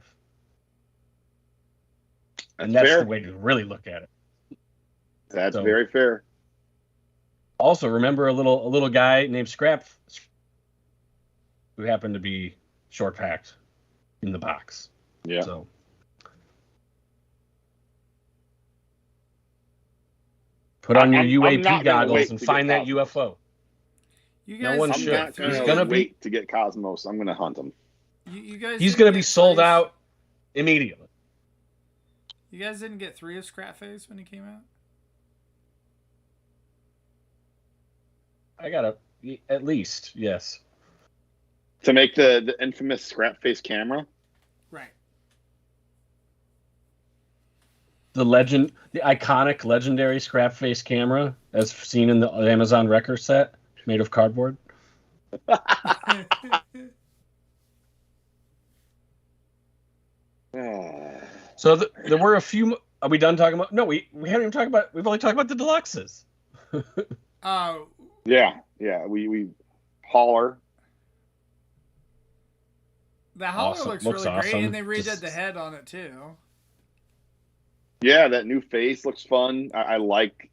And that's the way to really look at it. That's very fair. Also, remember a little guy named Scrap who happened to be short packed in the box. Yeah. So put on your UAP goggles and find that UFO. You guys, no one should. He's gonna wait to get Cosmos. I'm gonna hunt him. You guys. He's gonna be sold out immediately. You guys didn't get 3 of Scrapface when he came out? I got at least, yes. To make the infamous Scrapface camera? Right. The iconic legendary Scrapface camera as seen in the Amazon Wrecker set made of cardboard. So there were a few. Are we done talking about? No, we haven't even talked about. We've only talked about the deluxes. Yeah. We Hauler. The Hauler looks really awesome. great, and they redid the head on it too. Yeah, that new face looks fun. I like.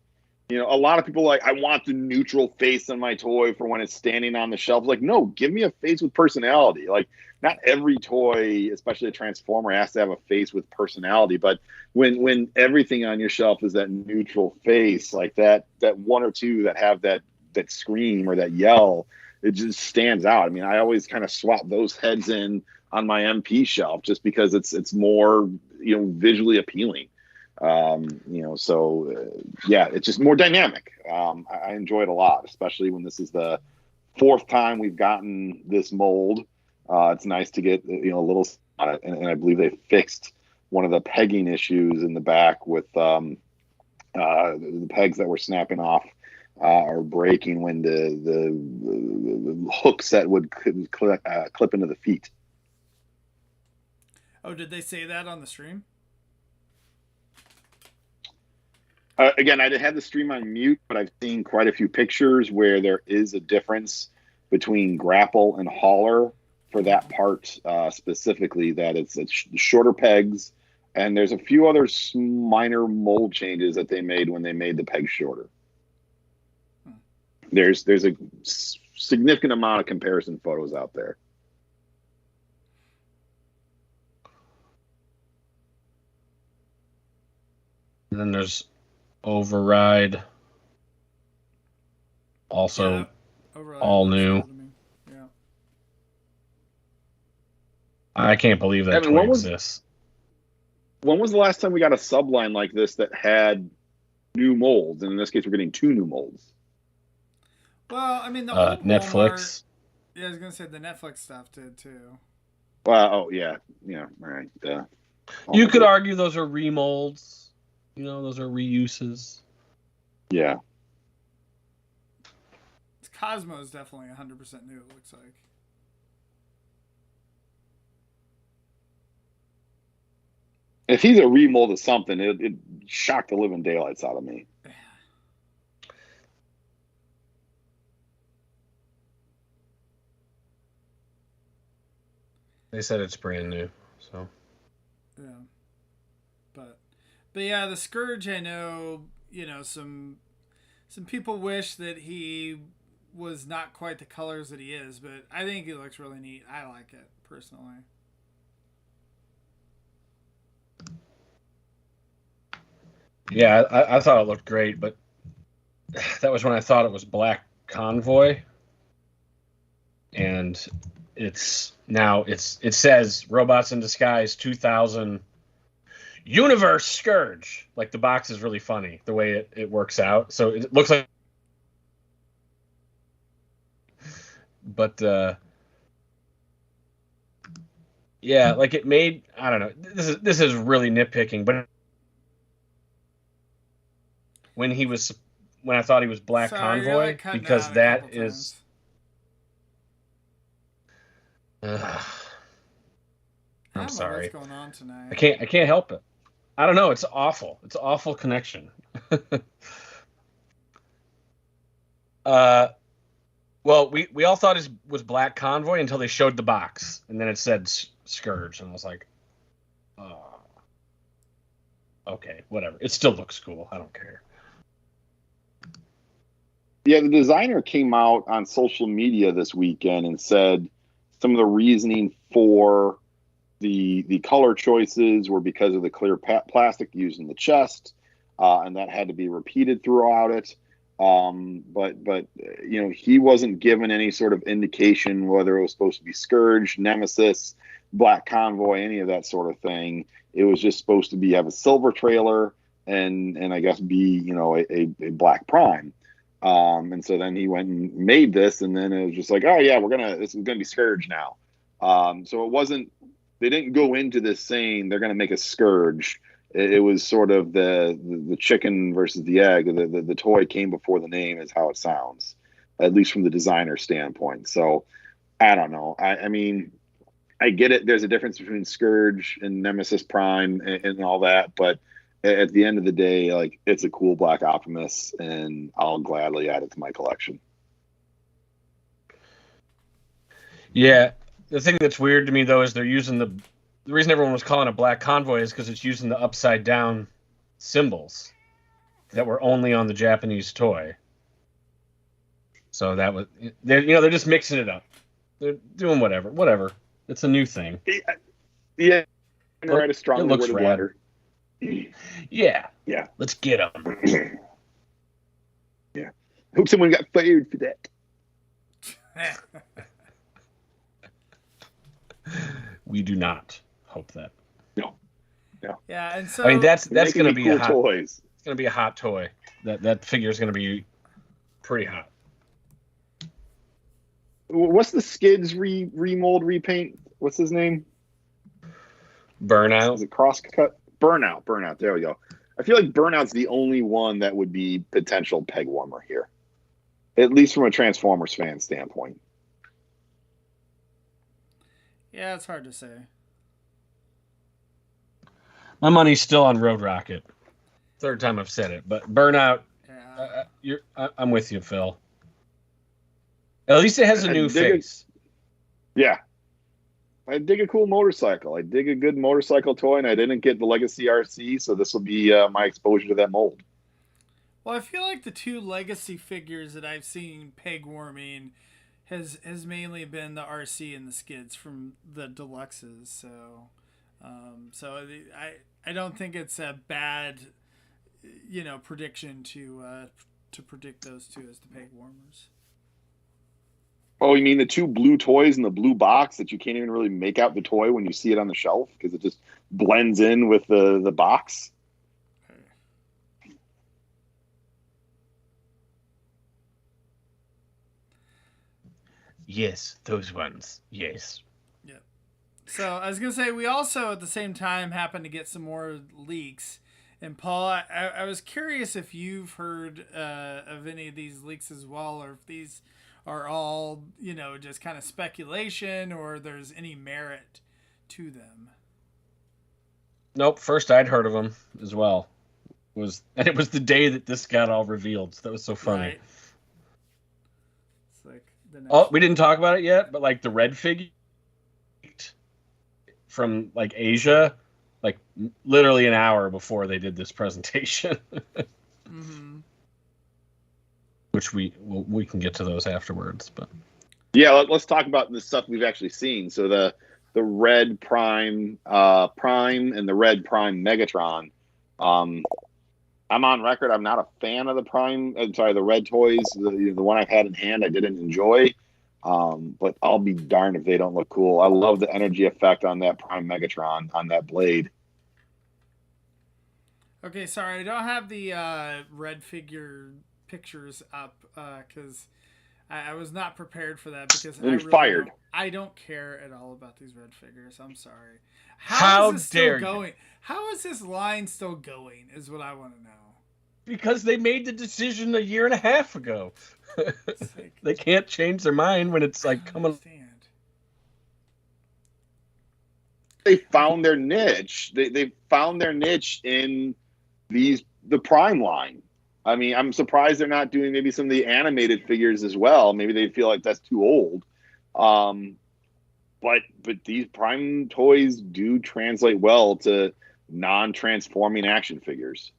A lot of people I want the neutral face on my toy for when it's standing on the shelf. Like, no, give me a face with personality. Like, not every toy, especially a Transformer, has to have a face with personality. But when everything on your shelf is that neutral face, like that one or two that have that scream or that yell, it just stands out. I mean, I always kind of swap those heads in on my MP shelf just because it's more visually appealing. It's just more dynamic. I enjoy it a lot, especially when this is the 4th time we've gotten this mold. It's nice to get a little on it, and I believe they fixed one of the pegging issues in the back with the pegs that were snapping off or breaking when the hook set would clip into the feet. Oh, did they say that on the stream? Again, I had the stream on mute, but I've seen quite a few pictures where there is a difference between grapple and hauler for that part specifically, that it's shorter pegs, and there's a few other minor mold changes that they made when they made the pegs shorter. There's a significant amount of comparison photos out there. And then there's Override, also Override all new. Yeah. I can't believe that toy exists. When was the last time we got a subline like this that had new molds? And in this case, we're getting 2 new molds. Well, I mean, the old Netflix. Walmart, yeah, I was gonna say the Netflix stuff did too. Well, oh yeah, all right. You could argue those are remolds. Those are reuses. Yeah. Cosmo is definitely 100% new, it looks like. If he's a remold of something, it shocked the living daylights out of me. They said it's brand new, so. Yeah. But yeah, the Scourge, I know, some people wish that he was not quite the colors that he is, but I think he looks really neat. I like it, personally. Yeah, I thought it looked great, but that was when I thought it was Black Convoy. And it says Robots in Disguise 2000 Universe Scourge. Like, the box is really funny the way it works out. So it looks like, but yeah, like it made, I don't know. This is really nitpicking, but when I thought he was Black Convoy, because that is I'm sorry. What's going on tonight? I can't help it. I don't know. It's awful. It's an awful connection. Well, we all thought it was Black Convoy until they showed the box, and then it said Scourge, and I was like, oh, okay, whatever. It still looks cool. I don't care. Yeah, the designer came out on social media this weekend and said some of the reasoning for the color choices were because of the clear plastic used in the chest, and that had to be repeated throughout it. But he wasn't given any sort of indication whether it was supposed to be Scourge, Nemesis, Black Convoy, any of that sort of thing. It was just supposed to have a silver trailer and I guess be a Black Prime. And so then he went and made this, and then it was just like, oh yeah, this is gonna be Scourge now. So it wasn't. They didn't go into this saying they're gonna make a Scourge. It was sort of the chicken versus the egg. The toy came before the name, is how it sounds, at least from the designer standpoint. So I don't know. I mean, I get it. There's a difference between Scourge and Nemesis Prime and all that, but at the end of the day, like, it's a cool Black Optimus, and I'll gladly add it to my collection. Yeah, the thing that's weird to me though is they're using the reason everyone was calling it Black Convoy is because it's using the upside down symbols that were only on the Japanese toy. So that was they're just mixing it up. They're doing whatever. It's a new thing. Yeah, right. A strong worded letter. Yeah. Let's get them. Yeah. Hope someone got fired for that. We do not hope that. No. Yeah, and so I mean that's going to be cool toys. It's going to be a hot toy. That figure is going to be pretty hot. What's the Skids remold repaint? What's his name? Burnout. Is it Crosscut? Burnout. There we go. I feel like Burnout's the only one that would be potential peg warmer here, at least from a Transformers fan standpoint. Yeah, it's hard to say. My money's still on Road Rocket. Third time I've said it, but Burnout. Yeah. I'm with you, Phil. At least it has a new face. Yeah. I dig a cool motorcycle. I dig a good motorcycle toy, and I didn't get the Legacy RC, so this will be my exposure to that mold. Well, I feel like the two Legacy figures that I've seen peg warming has mainly been the RC and the Skids from the deluxes. So, I don't think it's a bad, prediction to predict those two as the peg warmers. Oh, you mean the two blue toys in the blue box that you can't even really make out the toy when you see it on the shelf because it just blends in with the box? Yes, those ones. Yes. Yeah. So I was going to say, we also at the same time happened to get some more leaks. And Paul, I was curious if you've heard of any of these leaks as well, or if these are all, just kind of speculation, or there's any merit to them. Nope. First I'd heard of them as well. And it was the day that this got all revealed. So that was so funny. Right. It's like we didn't talk about it yet, but like the red figure from like Asia, like literally an hour before they did this presentation. Mm-hmm. Which we can get to those afterwards, but yeah, let's talk about the stuff we've actually seen. So the red Prime and the red Prime Megatron. I'm on record. I'm not a fan of the red toys. The one I've had in hand, I didn't enjoy. But I'll be darned if they don't look cool. I love the energy effect on that Prime Megatron on that blade. Okay, sorry, I don't have the red figure pictures up because I was not prepared for that because I don't care at all about these red figures. I'm sorry. How dare you? Going? How is this line still going is what I want to know. Because they made the decision a year and a half ago. They can't change their mind when it's like coming. They found their niche. They found their niche in the Prime line. I mean, I'm surprised they're not doing maybe some of the animated figures as well. Maybe they feel like that's too old. But these Prime toys do translate well to non-transforming action figures.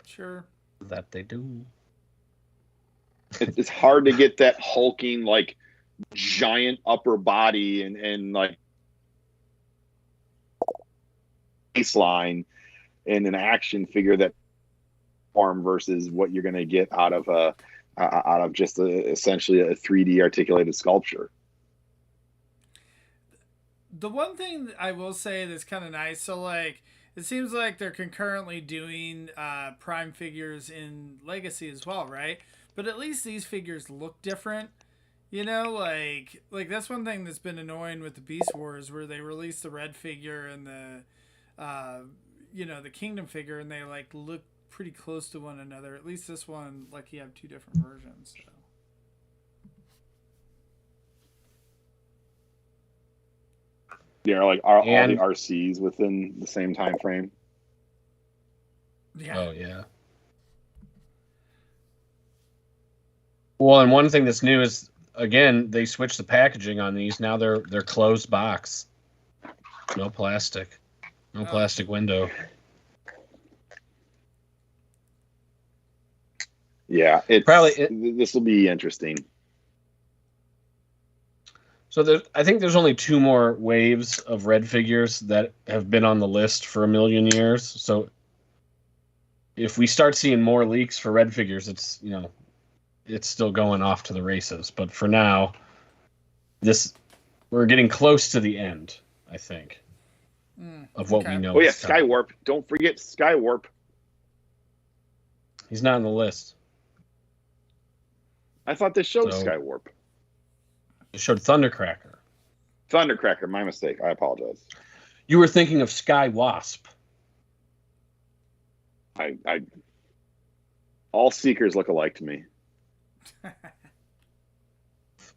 Sure. That they do. It's hard to get that hulking, like, giant upper body and like baseline in an action figure that form versus what you're going to get out of just essentially a 3D articulated sculpture. The one thing I will say that's kind of nice, so like it seems like they're concurrently doing Prime figures in Legacy as well, right? But at least these figures look different. Like that's one thing that's been annoying with the Beast Wars, where they released the red figure and the the Kingdom figure, and they like look pretty close to one another. At least this one, like, you have two different versions. So. Yeah, like all the RCs within the same time frame. Yeah. Oh yeah. Well, and one thing that's new is, again, they switched the packaging on these. Now they're closed box, no plastic, plastic window. Yeah, this will be interesting. So I think there's only 2 more waves of red figures that have been on the list for a million years. So if we start seeing more leaks for red figures, it's still going off to the races. But for now, we're getting close to the end, I think, of what we know. Oh yeah, Skywarp. Don't forget Skywarp. He's not on the list. I thought this showed Skywarp. It showed Thundercracker. Thundercracker, my mistake. I apologize. You were thinking of Sky Wasp. I all Seekers look alike to me.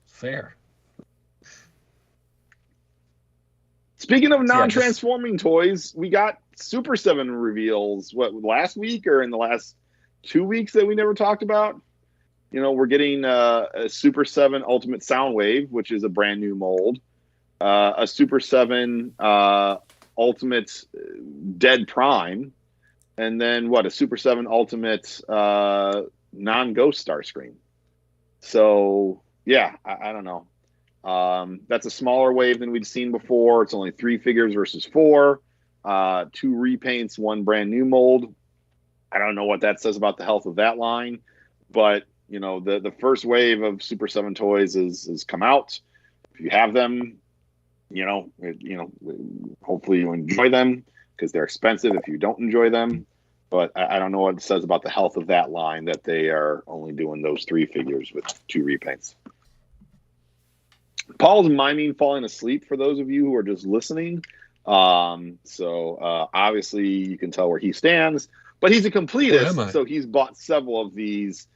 Fair. Speaking of non-transforming toys, we got Super 7 reveals, last week or in the last 2 weeks that we never talked about? You know, we're getting a Super 7 Ultimate Soundwave, which is a brand new mold. A Super 7 Ultimate Dead Prime. And then a Super 7 Ultimate non-Ghost Starscream. So, yeah, I don't know. That's a smaller wave than we'd seen before. It's only 3 figures versus 4. 2 repaints, 1 brand new mold. I don't know what that says about the health of that line, but you know, the first wave of Super 7 toys has come out. If you have them, hopefully you enjoy them because they're expensive if you don't enjoy them. But I don't know what it says about the health of that line that they are only doing those 3 figures with 2 repaints. Paul's miming falling asleep for those of you who are just listening. So obviously you can tell where he stands, but he's a completist, so he's bought several of these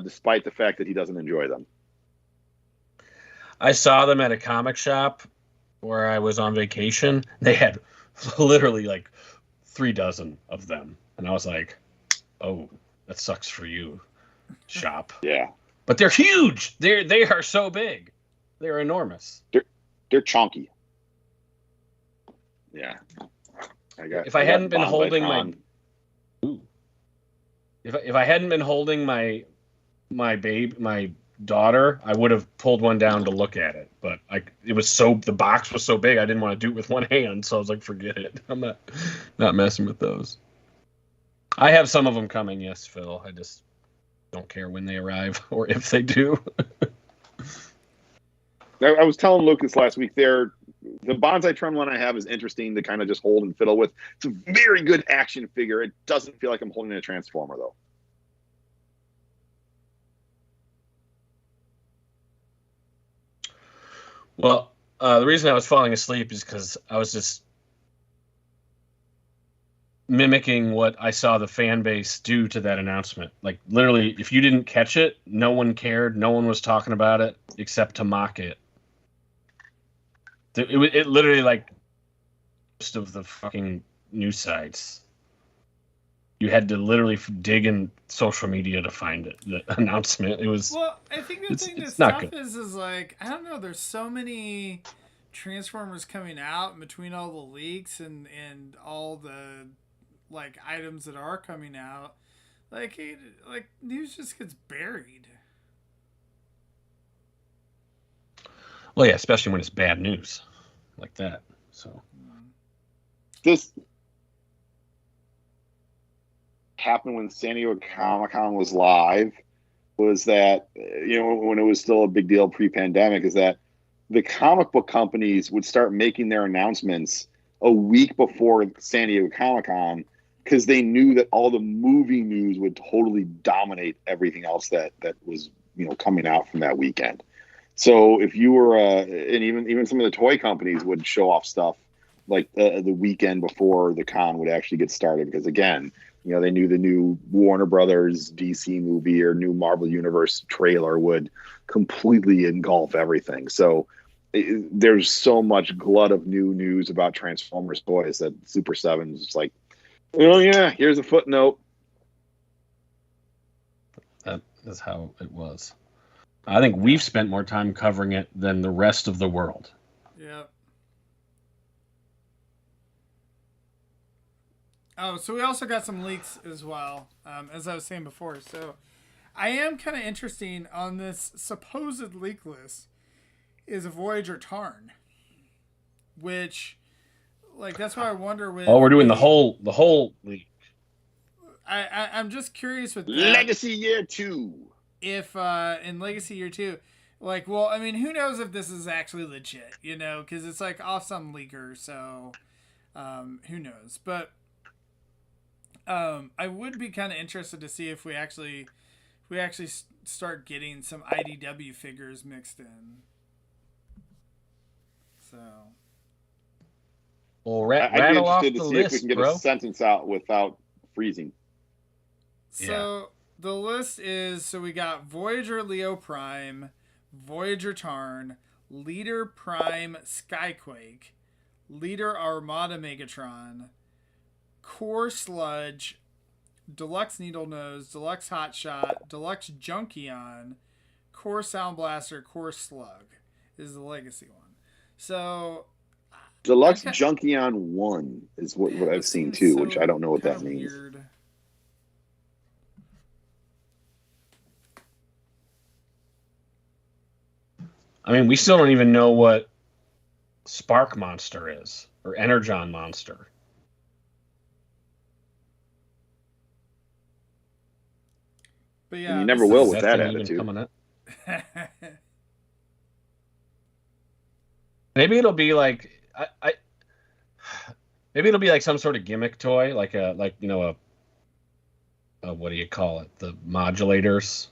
despite the fact that he doesn't enjoy them. I saw them at a comic shop where I was on vacation. They had literally like 3 dozen of them. And I was like, oh, that sucks for you, shop. Yeah. But they're huge. They are so big. They're enormous. They're chunky. Yeah. If I hadn't been holding my daughter, I would have pulled one down to look at it. But the box was so big, I didn't want to do it with one hand. So I was like, forget it. I'm not messing with those. I have some of them coming, yes, Phil. I just don't care when they arrive or if they do. I was telling Lucas last week the Bonsai Trem one I have is interesting to kind of just hold and fiddle with. It's a very good action figure. It doesn't feel like I'm holding a Transformer, though. Well, the reason I was falling asleep is because I was just mimicking what I saw the fan base do to that announcement. Like, literally, if you didn't catch it, no one cared. No one was talking about it except to mock it. It literally, like, most of the fucking news sites. You had to literally dig in social media to find it. The announcement. It was. Well, I think the thing that's tough is like, I don't know. There's so many Transformers coming out in between all the leaks and all the like items that are coming out. Like news just gets buried. Well, yeah, especially when it's bad news like that. So this happened when San Diego Comic-Con was live. Was that when it was still a big deal pre-pandemic? Is that the comic book companies would start making their announcements a week before San Diego Comic-Con because they knew that all the movie news would totally dominate everything else that was coming out from that weekend. So if you were, and even some of the toy companies would show off stuff like the weekend before the con would actually get started because again, they knew the new Warner Brothers DC movie or new Marvel Universe trailer would completely engulf everything. So there's so much glut of new news about Transformers toys that Super 7 is just like, oh yeah, here's a footnote. That is how it was. I think we've spent more time covering it than the rest of the world. Yeah. Oh, so we also got some leaks as well, as I was saying before. So I am kind of interesting on this supposed leak list is a Voyager Tarn, which, like, that's why I wonder with. Oh, we're doing the whole leak. I'm just curious with that. Legacy Year 2. If in Legacy Year 2, like, well, I mean, who knows if this is actually legit, because it's like off some leaker, so who knows? But I would be kind of interested to see if we actually we actually start getting some IDW figures mixed in. So. Well, I'd be rattle off interested the to see list, if we can get bro. a sentence out without freezing. So the list is, so we got Voyager Leo Prime, Voyager Tarn, Leader Prime Skyquake, Leader Armada Megatron, Core Sludge, Deluxe Needle Nose, Deluxe Hotshot, Deluxe Junkion, Core Sound Blaster, Core Slug is the legacy one. So Deluxe Junkion 1 is what I've seen too, which I don't know what that means. Weird. I mean, we still don't even know what Spark Monster is, or Energon Monster. But yeah, you never will with that attitude. Maybe it'll be like maybe it'll be like some sort of gimmick toy, like a what do you call it? The modulators.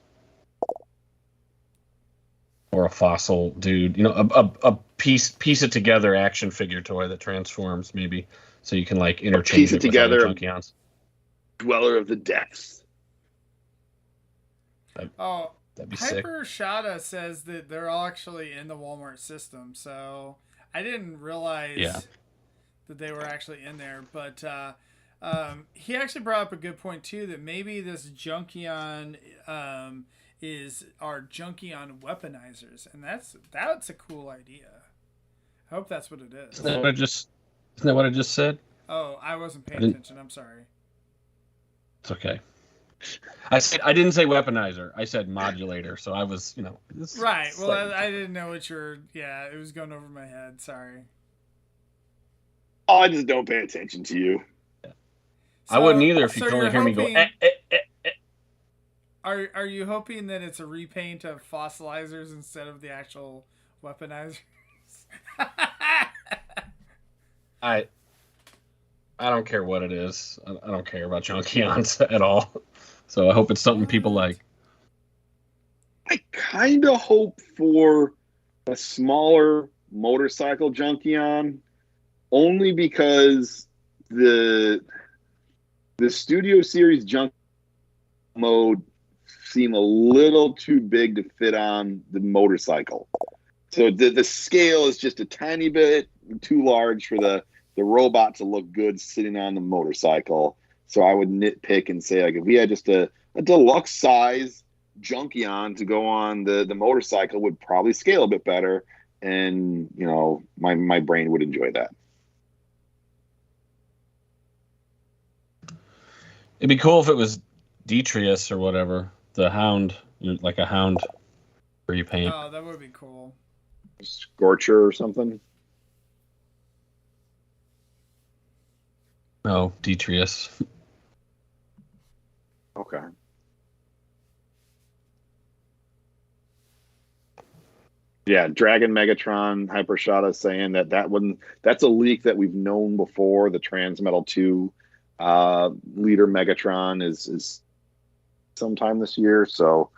Or a fossil dude, a piece it together action figure toy that transforms, maybe, so you can like interchange piece it together. With Junkions. Dweller of the Depths. That'd be Hyper sick. Shada says that they're all actually in the Walmart system, so I didn't realize that they were actually in there. But he actually brought up a good point too, that maybe this Junkion is our Junkion weaponizers, and that's a cool idea. I hope that's what it is. Isn't that what I just said? Oh, I wasn't paying attention. I'm sorry. It's okay. I didn't say weaponizer. I said modulator. So I was, right. Well, I didn't know what it was going over my head. Sorry. Oh, I just don't pay attention to you. Yeah. So, I wouldn't either if you could only hear me go. Are you hoping that it's a repaint of fossilizers instead of the actual weaponizers? I don't care what it is. I don't care about Junkions at all. So I hope it's something people like. I kind of hope for a smaller motorcycle Junkion, only because the Studio Series Junk mode seem a little too big to fit on the motorcycle. So the scale is just a tiny bit too large for the robot to look good sitting on the motorcycle. So I would nitpick and say, like, if we had just a deluxe size Junkion to go on the motorcycle, would probably scale a bit better, and my brain would enjoy that. It'd be cool if it was Detrius or whatever, the Hound, like a Hound repaint. Oh, that would be cool. Scorcher or something. No, Detrius. Okay. Yeah, Dragon Megatron, Hyper Shada saying that's a leak that we've known before. The Transmetal 2 Leader Megatron is sometime this year. So,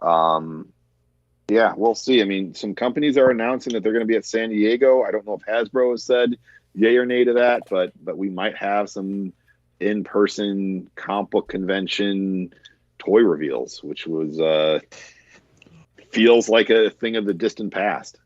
yeah, we'll see. I mean, some companies are announcing that they're going to be at San Diego. I don't know if Hasbro has said yay or nay to that, but we might have some in-person comic book convention toy reveals, which was feels like a thing of the distant past.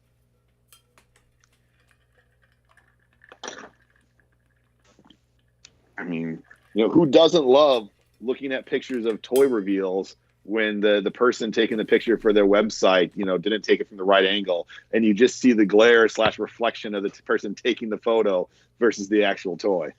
I mean, who doesn't love looking at pictures of toy reveals when the person taking the picture for their website, didn't take it from the right angle, and you just see the glare / reflection of the person taking the photo versus the actual toy.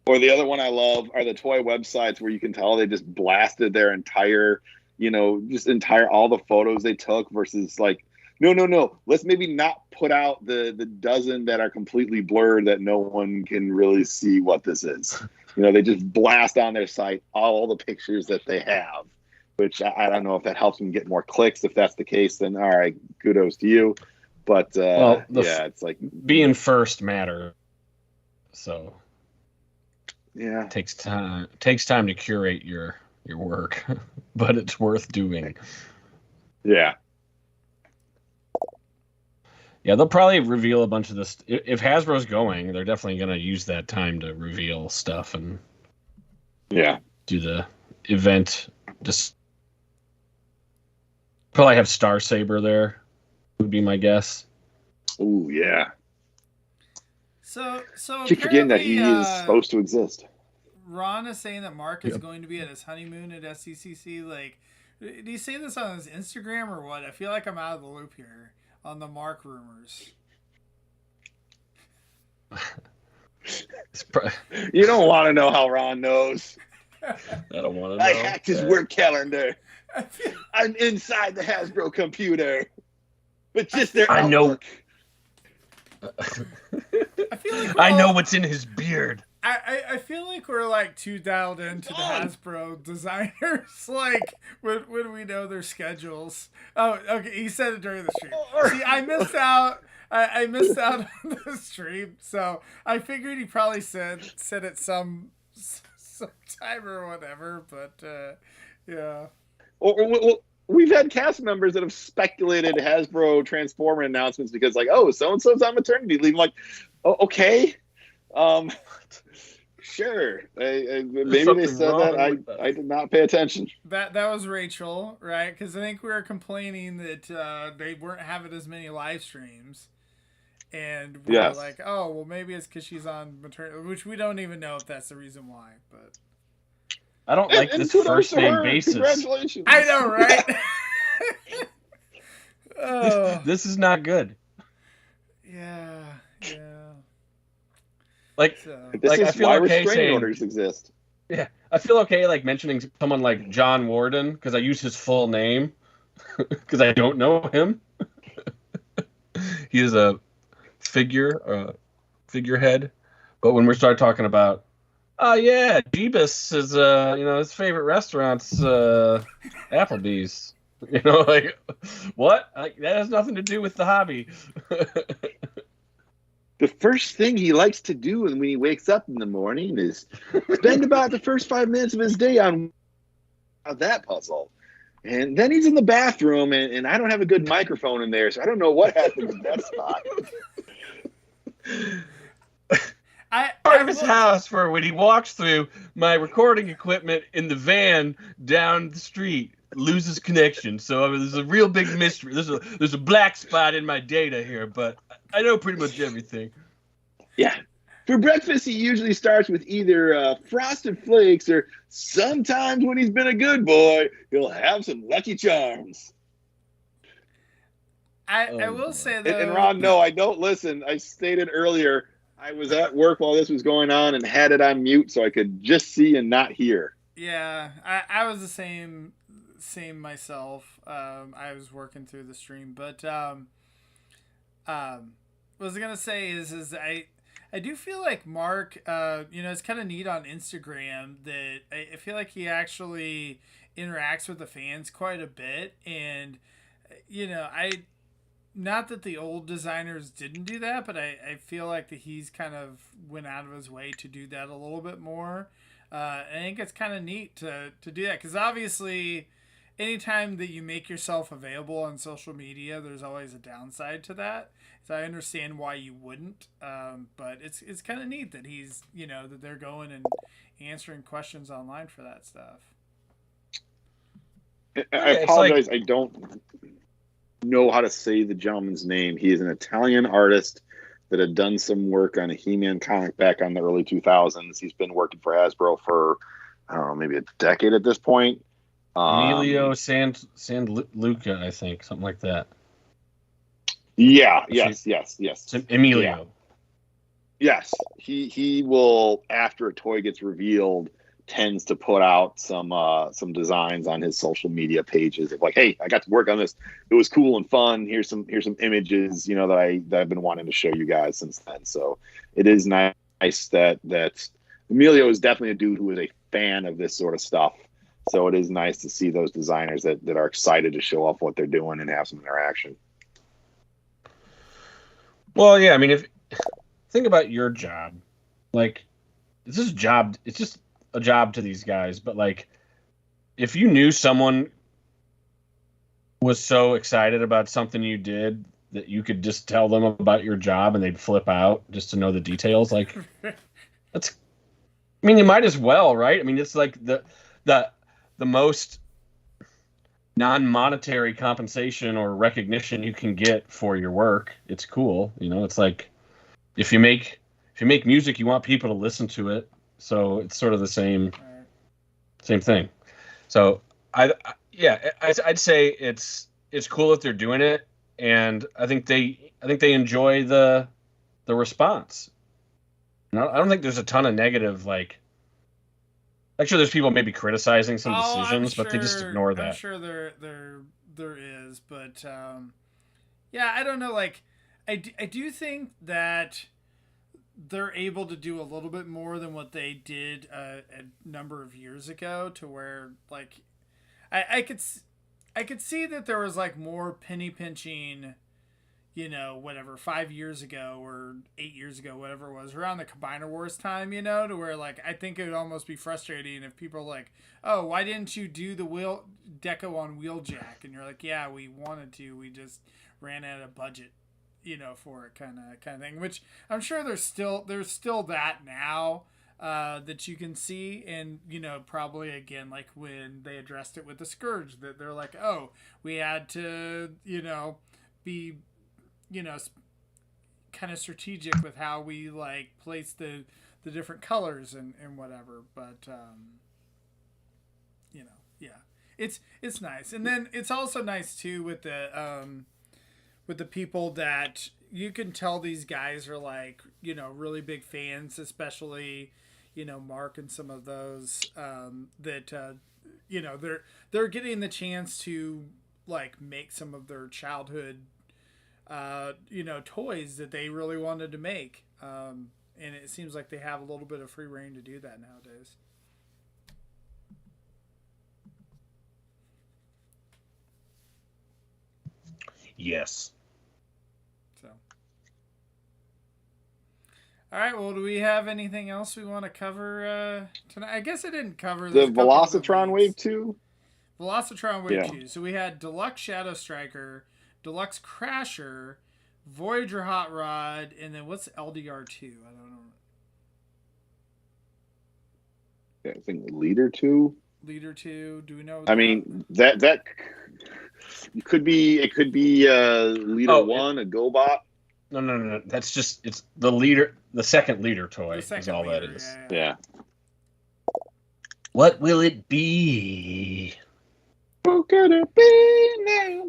Or the other one I love are the toy websites where you can tell they just blasted their entire, all the photos they took versus like, no. Let's maybe not put out the dozen that are completely blurred that no one can really see what this is. They just blast on their site all the pictures that they have, which I don't know if that helps them get more clicks. If that's the case, then all right, kudos to you. But it's like being first matter. So. Yeah. Takes time to curate your work, but it's worth doing. Yeah. Yeah, they'll probably reveal a bunch of this. If Hasbro's going, they're definitely going to use that time to reveal stuff and do the event. Just probably have Star Saber there, would be my guess. Oh yeah. So keep forgetting that he is supposed to exist. Ron is saying that Mark is going to be at his honeymoon at SCCC. Like, did he say this on his Instagram or what? I feel like I'm out of the loop here on the Mark rumors. You don't want to know how Ron knows. I don't want to know. I hacked his work calendar. I'm inside the Hasbro computer. But just their outlook. I feel like I know what's in his beard. I feel like we're like too dialed into the Hasbro designers, like when we know their schedules. Oh, okay. He said it during the stream. See, I missed out. I missed out on the stream, so I figured he probably said it some time or whatever. But yeah. Well, we've had cast members that have speculated Hasbro Transformer announcements because, like, oh, so and so's on maternity leave. I'm like, oh, okay. Sure. Maybe they said that. I did not pay attention. That was Rachel, right? Because I think we were complaining that they weren't having as many live streams, and we were like, oh, well, maybe it's because she's on maternity, which we don't even know if that's the reason why. But I don't like this first name basis. Congratulations. I know, right? Oh. This is not good. Yeah. Like, this is I feel why okay restraining saying, orders exist. Yeah, I feel okay like mentioning someone like John Warden because I use his full name because I don't know him. He is a figurehead. But when we start talking about, Jeebus is his favorite restaurant's Applebee's. Like what? Like, that has nothing to do with the hobby. The first thing he likes to do when he wakes up in the morning is spend about the first 5 minutes of his day on that puzzle. And then he's in the bathroom, and I don't have a good microphone in there, so I don't know what happened in that spot. Part of his house for when he walks through my recording equipment in the van down the street loses connection. So there's a real big mystery. There's a black spot in my data here, but I know pretty much everything. Yeah. For breakfast, he usually starts with either Frosted Flakes or sometimes when he's been a good boy, he'll have some Lucky Charms. I will say, though... And Ron, no, I don't listen. I stated earlier I was at work while this was going on and had it on mute so I could just see and not hear. Yeah, I was the same myself. I was working through the stream, but what I was gonna say is I do feel like Mark, it's kind of neat on Instagram that I feel like he actually interacts with the fans quite a bit, and not that the old designers didn't do that, but I feel like that he's kind of went out of his way to do that a little bit more. I think it's kind of neat to do that because obviously anytime that you make yourself available on social media, there's always a downside to that. So I understand why you wouldn't, but it's kind of neat that he's, that they're going and answering questions online for that stuff. I apologize. I don't know how to say the gentleman's name. He is an Italian artist that had done some work on a He-Man comic back on the early 2000s. He's been working for Hasbro for, I don't know, maybe a decade at this point. Emilio Sanluca, I think, something like that. Yeah, yes. Emilio. Yes. He will, after a toy gets revealed, tends to put out some designs on his social media pages of like, hey, I got to work on this. It was cool and fun. Here's some images, that I've been wanting to show you guys since then. So it is nice that Emilio is definitely a dude who is a fan of this sort of stuff. So it is nice to see those designers that are excited to show off what they're doing and have some interaction. Well, yeah, I mean, think about your job, like this is a job. It's just a job to these guys. But like, if you knew someone was so excited about something you did that you could just tell them about your job and they'd flip out just to know the details, like that's. I mean, you might as well, right? I mean, it's like the most non-monetary compensation or recognition you can get for your work. It's cool, you know. It's like if you make music, you want people to listen to it, so it's sort of the same thing. So I'd say it's cool that they're doing it, and I think they enjoy the response. And I don't think there's a ton of negative, like. Actually, there's people maybe criticizing some decisions, but they just ignore that. I'm sure there is, but yeah, I don't know. Like, I do think that they're able to do a little bit more than what they did a number of years ago, to where like I could see that there was like more penny pinching, you know, whatever, 5 years ago or 8 years ago, whatever it was, around the Combiner Wars time, you know, to where like I think it would almost be frustrating if people are like, oh, why didn't you do the wheel deco on Wheeljack? And you're like, yeah, we wanted to, we just ran out of budget, you know, for it, kind of thing. Which I'm sure there's still that now that you can see, and you know, probably again like when they addressed it with the Scourge, that they're like, oh, we had to, you know, be, you know, kind of strategic with how we like place the different colors and whatever. But you know, yeah, it's nice. And then it's also nice too with the people that you can tell these guys are like, you know, really big fans, especially, you know, Mark and some of those that you know, they're getting the chance to like make some of their childhood you know, toys that they really wanted to make. And it seems like they have a little bit of free reign to do that nowadays. Yes. So. All right. Well, do we have anything else we want to cover tonight? I guess I didn't cover the Velocitron Wave 2. Velocitron Wave 2. So we had Deluxe Shadow Striker, Deluxe Crasher, Voyager Hot Rod, and then what's LDR2? I don't know. Yeah, I think Leader 2. Leader 2. Do we know? I mean, that could be. It could be Leader 1, a GoBot. No. That's just, it's the leader, the second leader toy is all leader, that is. Yeah. What will it be? What could it be now?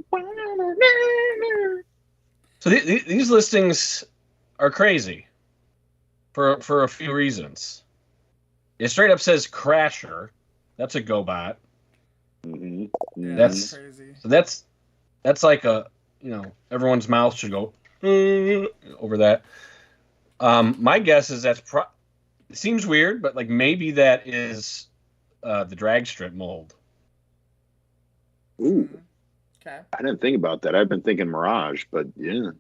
So these listings are crazy for a few reasons. It straight up says Crasher. That's a GoBot. Mm-hmm. Yeah, that's crazy. So that's like a, you know, everyone's mouth should go over that. My guess is it seems weird, but like maybe that is the drag strip mold. Ooh. Okay. I didn't think about that. I've been thinking Mirage, but yeah.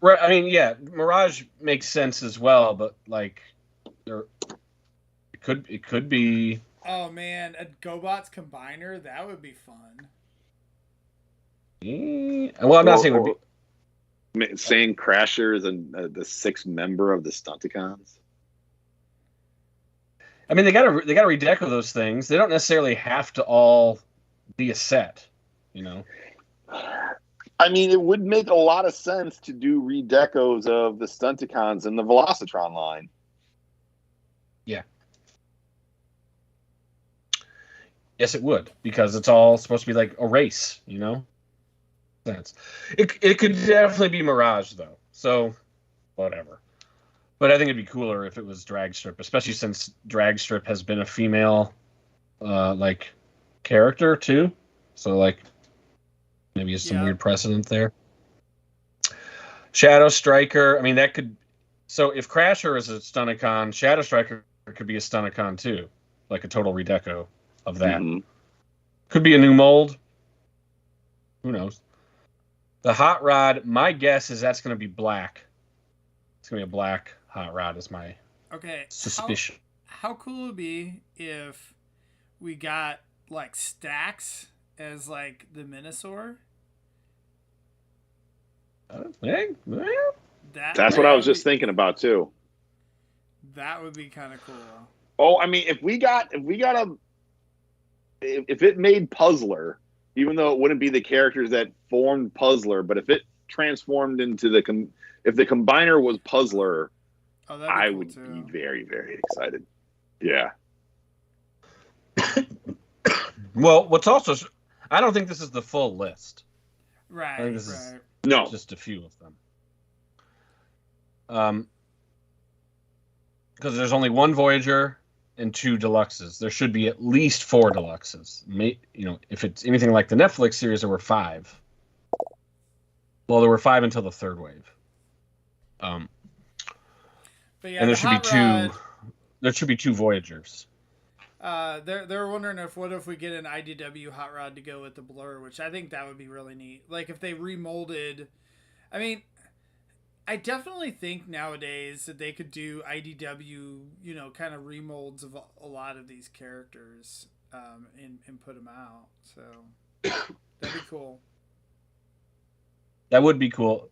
Right. I mean, yeah, Mirage makes sense as well, but like, it could be. Oh man, a GoBots combiner, that would be fun. Well, I'm not saying it would be. Saying Crasher is the sixth member of the Stunticons. I mean, they gotta redeco those things. They don't necessarily have to all be a set, you know. I mean, it would make a lot of sense to do redecos of the Stunticons in the Velocitron line. Yeah. Yes, it would, because it's all supposed to be like a race, you know. It could definitely be Mirage though, so whatever. But I think it'd be cooler if it was Dragstrip, especially since Dragstrip has been a female, like, character too. So like, maybe it's some weird precedent there. Shadow Striker. I mean, that could. So if Crasher is a Stunticon, Shadow Striker could be a Stunticon too, like a total redeco of that. Mm-hmm. Could be a new mold. Who knows? The Hot Rod, my guess is that's going to be black. It's going to be a black Hot Rod is my suspicion. how cool it would be if we got like Stax as like the Minosaur? That's what I was just thinking about too. That would be kind of cool. Oh, I mean, if it made Puzzler, even though it wouldn't be the characters that formed Puzzler, but if it transformed into if the combiner was Puzzler, I would be very, very excited. Yeah. Well, what's also, I don't think this is the full list. Right. I think this is just a few of them. Because there's only one Voyager and 2 deluxes. There should be at least 4 deluxes. If it's anything like the Netflix series, there were 5. Well, there were 5 until the third wave. But yeah, and there should be 2. There should be 2 Voyagers. They're wondering what if we get an IDW Hot Rod to go with the Blur, which I think that would be really neat. Like if they remolded, I mean, I definitely think nowadays that they could do IDW, kind of remolds of a lot of these characters, and put them out. So that'd be cool. That would be cool.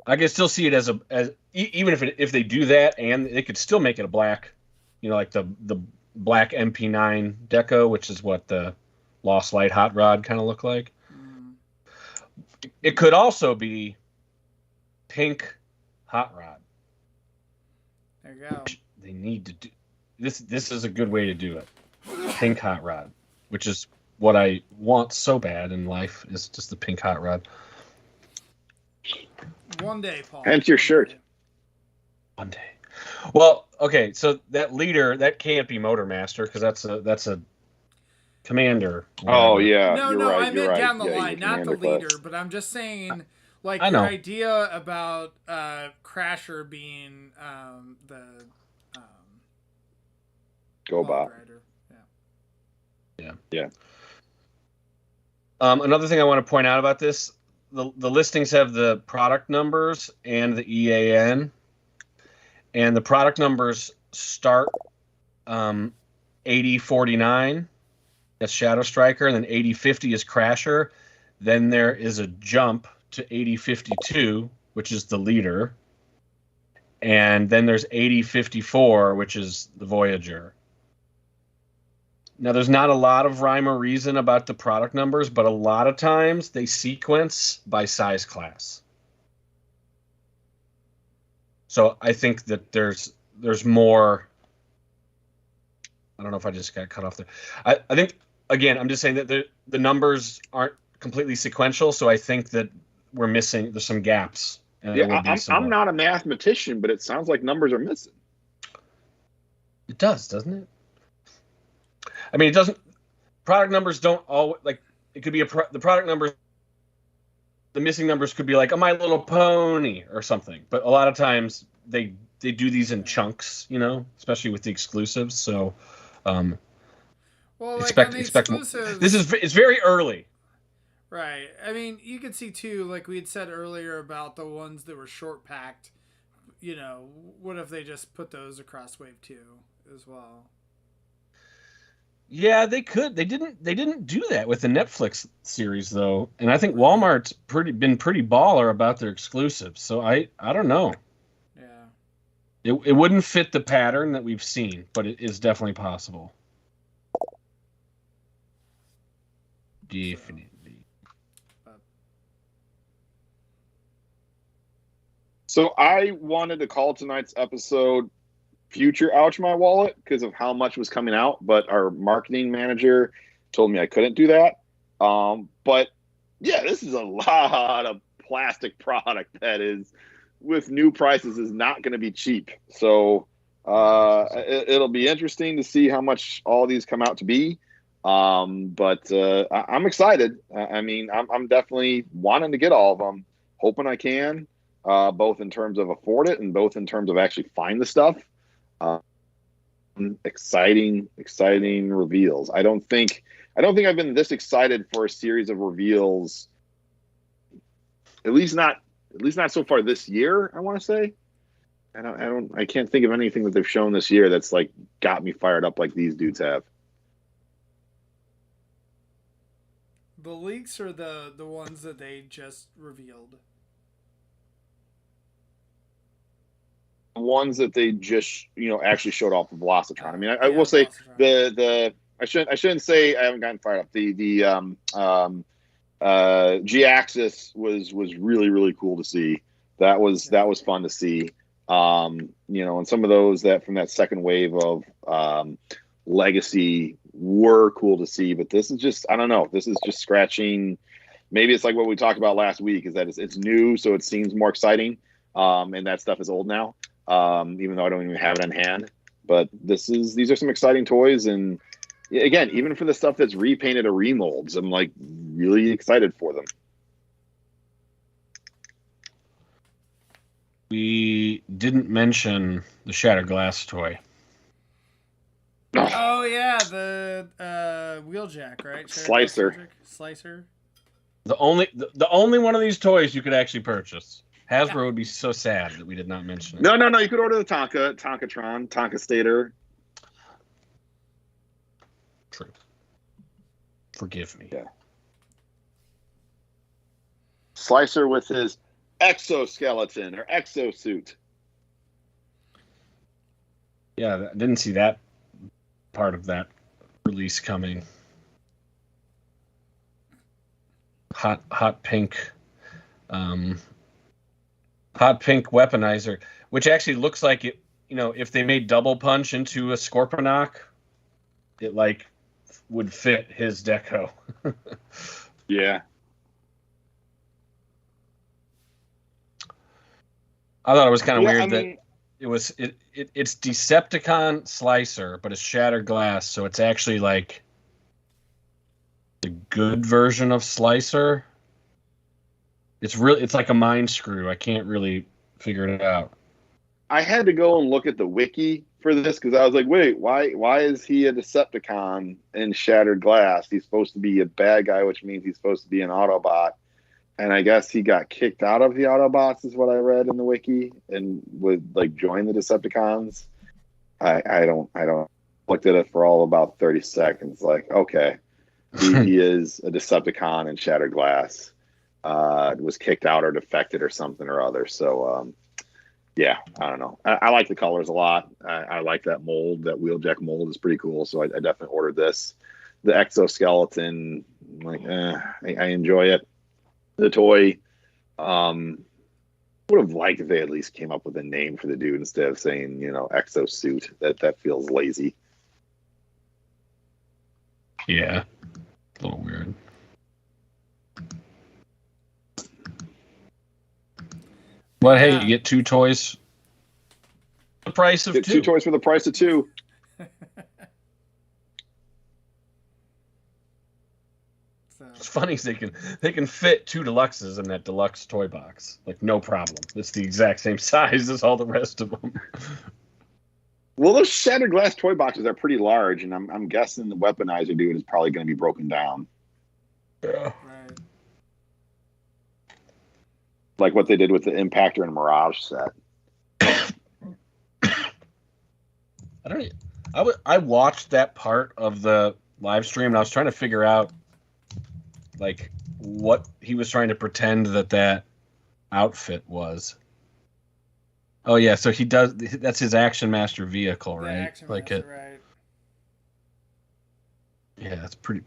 I can still see it as even if they do that, and they could still make it a black, like the black MP9 deco, which is what the Lost Light Hot Rod kind of look like. Mm. It could also be pink Hot Rod. There you go. They need to do this. This is a good way to do it. Pink Hot Rod, which is what I want so bad in life, is just the pink Hot Rod. One day, Paul. Hence your shirt. One day. Well, okay, so that leader, that can't be Motormaster because that's a commander. Oh yeah. No, I meant down the line, not the leader, but I'm just saying, like your idea about Crasher being the GoBot. Yeah. Another thing I want to point out about this, the listings have the product numbers and the EAN. And the product numbers start 8049, that's Shadow Striker, and then 8050 is Crasher. Then there is a jump to 8052, which is the leader. And then there's 8054, which is the Voyager. Now, there's not a lot of rhyme or reason about the product numbers, but a lot of times they sequence by size class. So I think that there's more. I don't know if I just got cut off there. I think, again, I'm just saying that the numbers aren't completely sequential, so I think that there's some gaps. I'm not a mathematician, but it sounds like numbers are missing. It does, doesn't it? I mean, it doesn't. Product numbers don't always, like, it could be the product numbers. The missing numbers could be like a My Little Pony or something, but a lot of times they do these in chunks, especially with the exclusives. So, expect more. It's very early, right? I mean, you could see too, like we had said earlier about the ones that were short packed. What if they just put those across Wave 2 as well? Yeah, they could. They didn't do that with the Netflix series though, and I think Walmart's been pretty baller about their exclusives. So I don't know. Yeah. It wouldn't fit the pattern that we've seen, but it is definitely possible. Definitely. So I wanted to call tonight's episode Future Ouch My Wallet because of how much was coming out, but our marketing manager told me I couldn't do that. But yeah, this is a lot of plastic product that is, with new prices, is not going to be cheap. So it'll be interesting to see how much all these come out to be. But I'm excited. I mean, I'm definitely wanting to get all of them, hoping I can, both in terms of afford it and both in terms of actually find the stuff. Exciting reveals. I don't think I've been this excited for a series of reveals, at least not so far this year, I want to say. I can't think of anything that they've shown this year that's like got me fired up like these dudes have. The leaks are the ones that they just revealed. Ones that they just actually showed off of Velocitron. I mean, I will say the I shouldn't say I haven't gotten fired up. The G-Axis was really cool to see. That was fun to see. And some of those that from that second wave of Legacy were cool to see, but this is just, I don't know, this is just scratching. Maybe it's like what we talked about last week, is that it's new, so it seems more exciting, and that stuff is old now, even though I don't even have it on hand. But these are some exciting toys, and again, even for the stuff that's repainted or remolds, I'm like really excited for them. We didn't mention the Shattered Glass toy. Oh yeah, the Wheeljack, right? Slicer. The only one of these toys you could actually purchase. Hasbro would be so sad that we did not mention it. No. You could order the Tonkatron, Tonka Stater. True. Forgive me. Yeah. Slicer with his exoskeleton or exosuit. Yeah, I didn't see that part of that release coming. Hot pink weaponizer, which actually looks like it. If they made Double Punch into a Scorponok, it like would fit his deco. Yeah. I thought it was kind of weird that it's Decepticon Slicer, but it's Shattered Glass, so it's actually like the good version of Slicer. It's like a mind screw. I can't really figure it out. I had to go and look at the wiki for this because I was like, wait, why is he a Decepticon in Shattered Glass? He's supposed to be a bad guy, which means he's supposed to be an Autobot. And I guess he got kicked out of the Autobots, is what I read in the wiki, and would like join the Decepticons. I don't looked at it for all about 30 seconds. Like, okay, he is a Decepticon in Shattered Glass. Was kicked out or defected or something or other. So yeah, I don't know. I like the colors a lot. I like that mold. That Wheeljack mold is pretty cool. So I definitely ordered this. The exoskeleton, like, I enjoy it. The toy, would have liked if they at least came up with a name for the dude instead of saying, exosuit. That feels lazy. Yeah, a little weird. But hey, you get two toys. The price of two. Two toys for the price of two. It's funny, they can fit two deluxes in that deluxe toy box, like no problem. It's the exact same size as all the rest of them. Well, those Shattered Glass toy boxes are pretty large, and I'm guessing the weaponizer dude is probably going to be broken down. Yeah. Right. Like what they did with the Impactor and Mirage set. I watched that part of the live stream, and I was trying to figure out like what he was trying to pretend that outfit was. Oh yeah, so he does. That's his Action Master vehicle, right? Action Master, right? Yeah, that's pretty.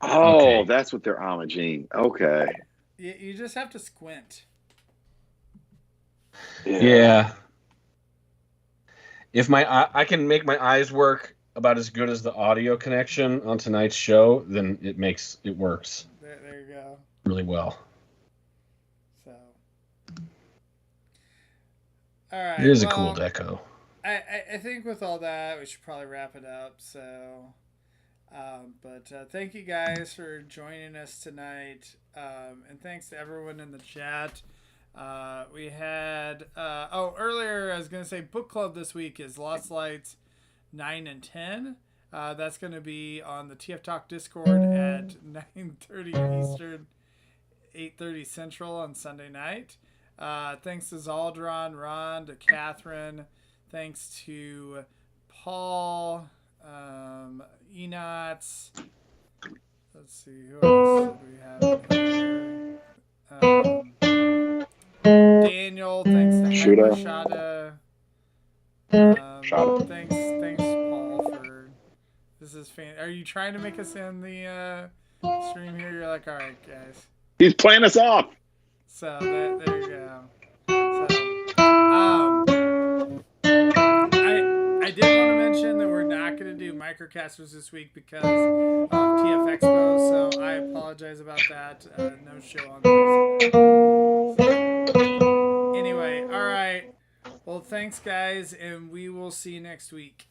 Oh, okay. That's what they're homaging. Okay. You just have to squint. Yeah. If I can make my eyes work about as good as the audio connection on tonight's show, then it works. There you go. Really well. So. All right. It is a cool deco. I think with all that, we should probably wrap it up. So, but thank you guys for joining us tonight, and thanks to everyone in the chat. We had earlier I was gonna say book club this week is Lost Lights 9 and 10. That's gonna be on the TF Talk Discord at 9:30 Eastern, 8:30 Central on Sunday night. Thanks to Zaldron, Ron, to Catherine. Thanks to Paul, Enots. Let's see, who else do we have in here? Daniel, thanks to Hypershada. Thanks, Paul, for this is fan. Are you trying to make us end the stream here? You're like, all right, guys. He's playing us off. So there you go. I did want to mention that we're not going to do microcasters this week because of TF Expo, so I apologize about that. No show on Thursday. So, anyway, all right. Well, thanks, guys, and we will see you next week.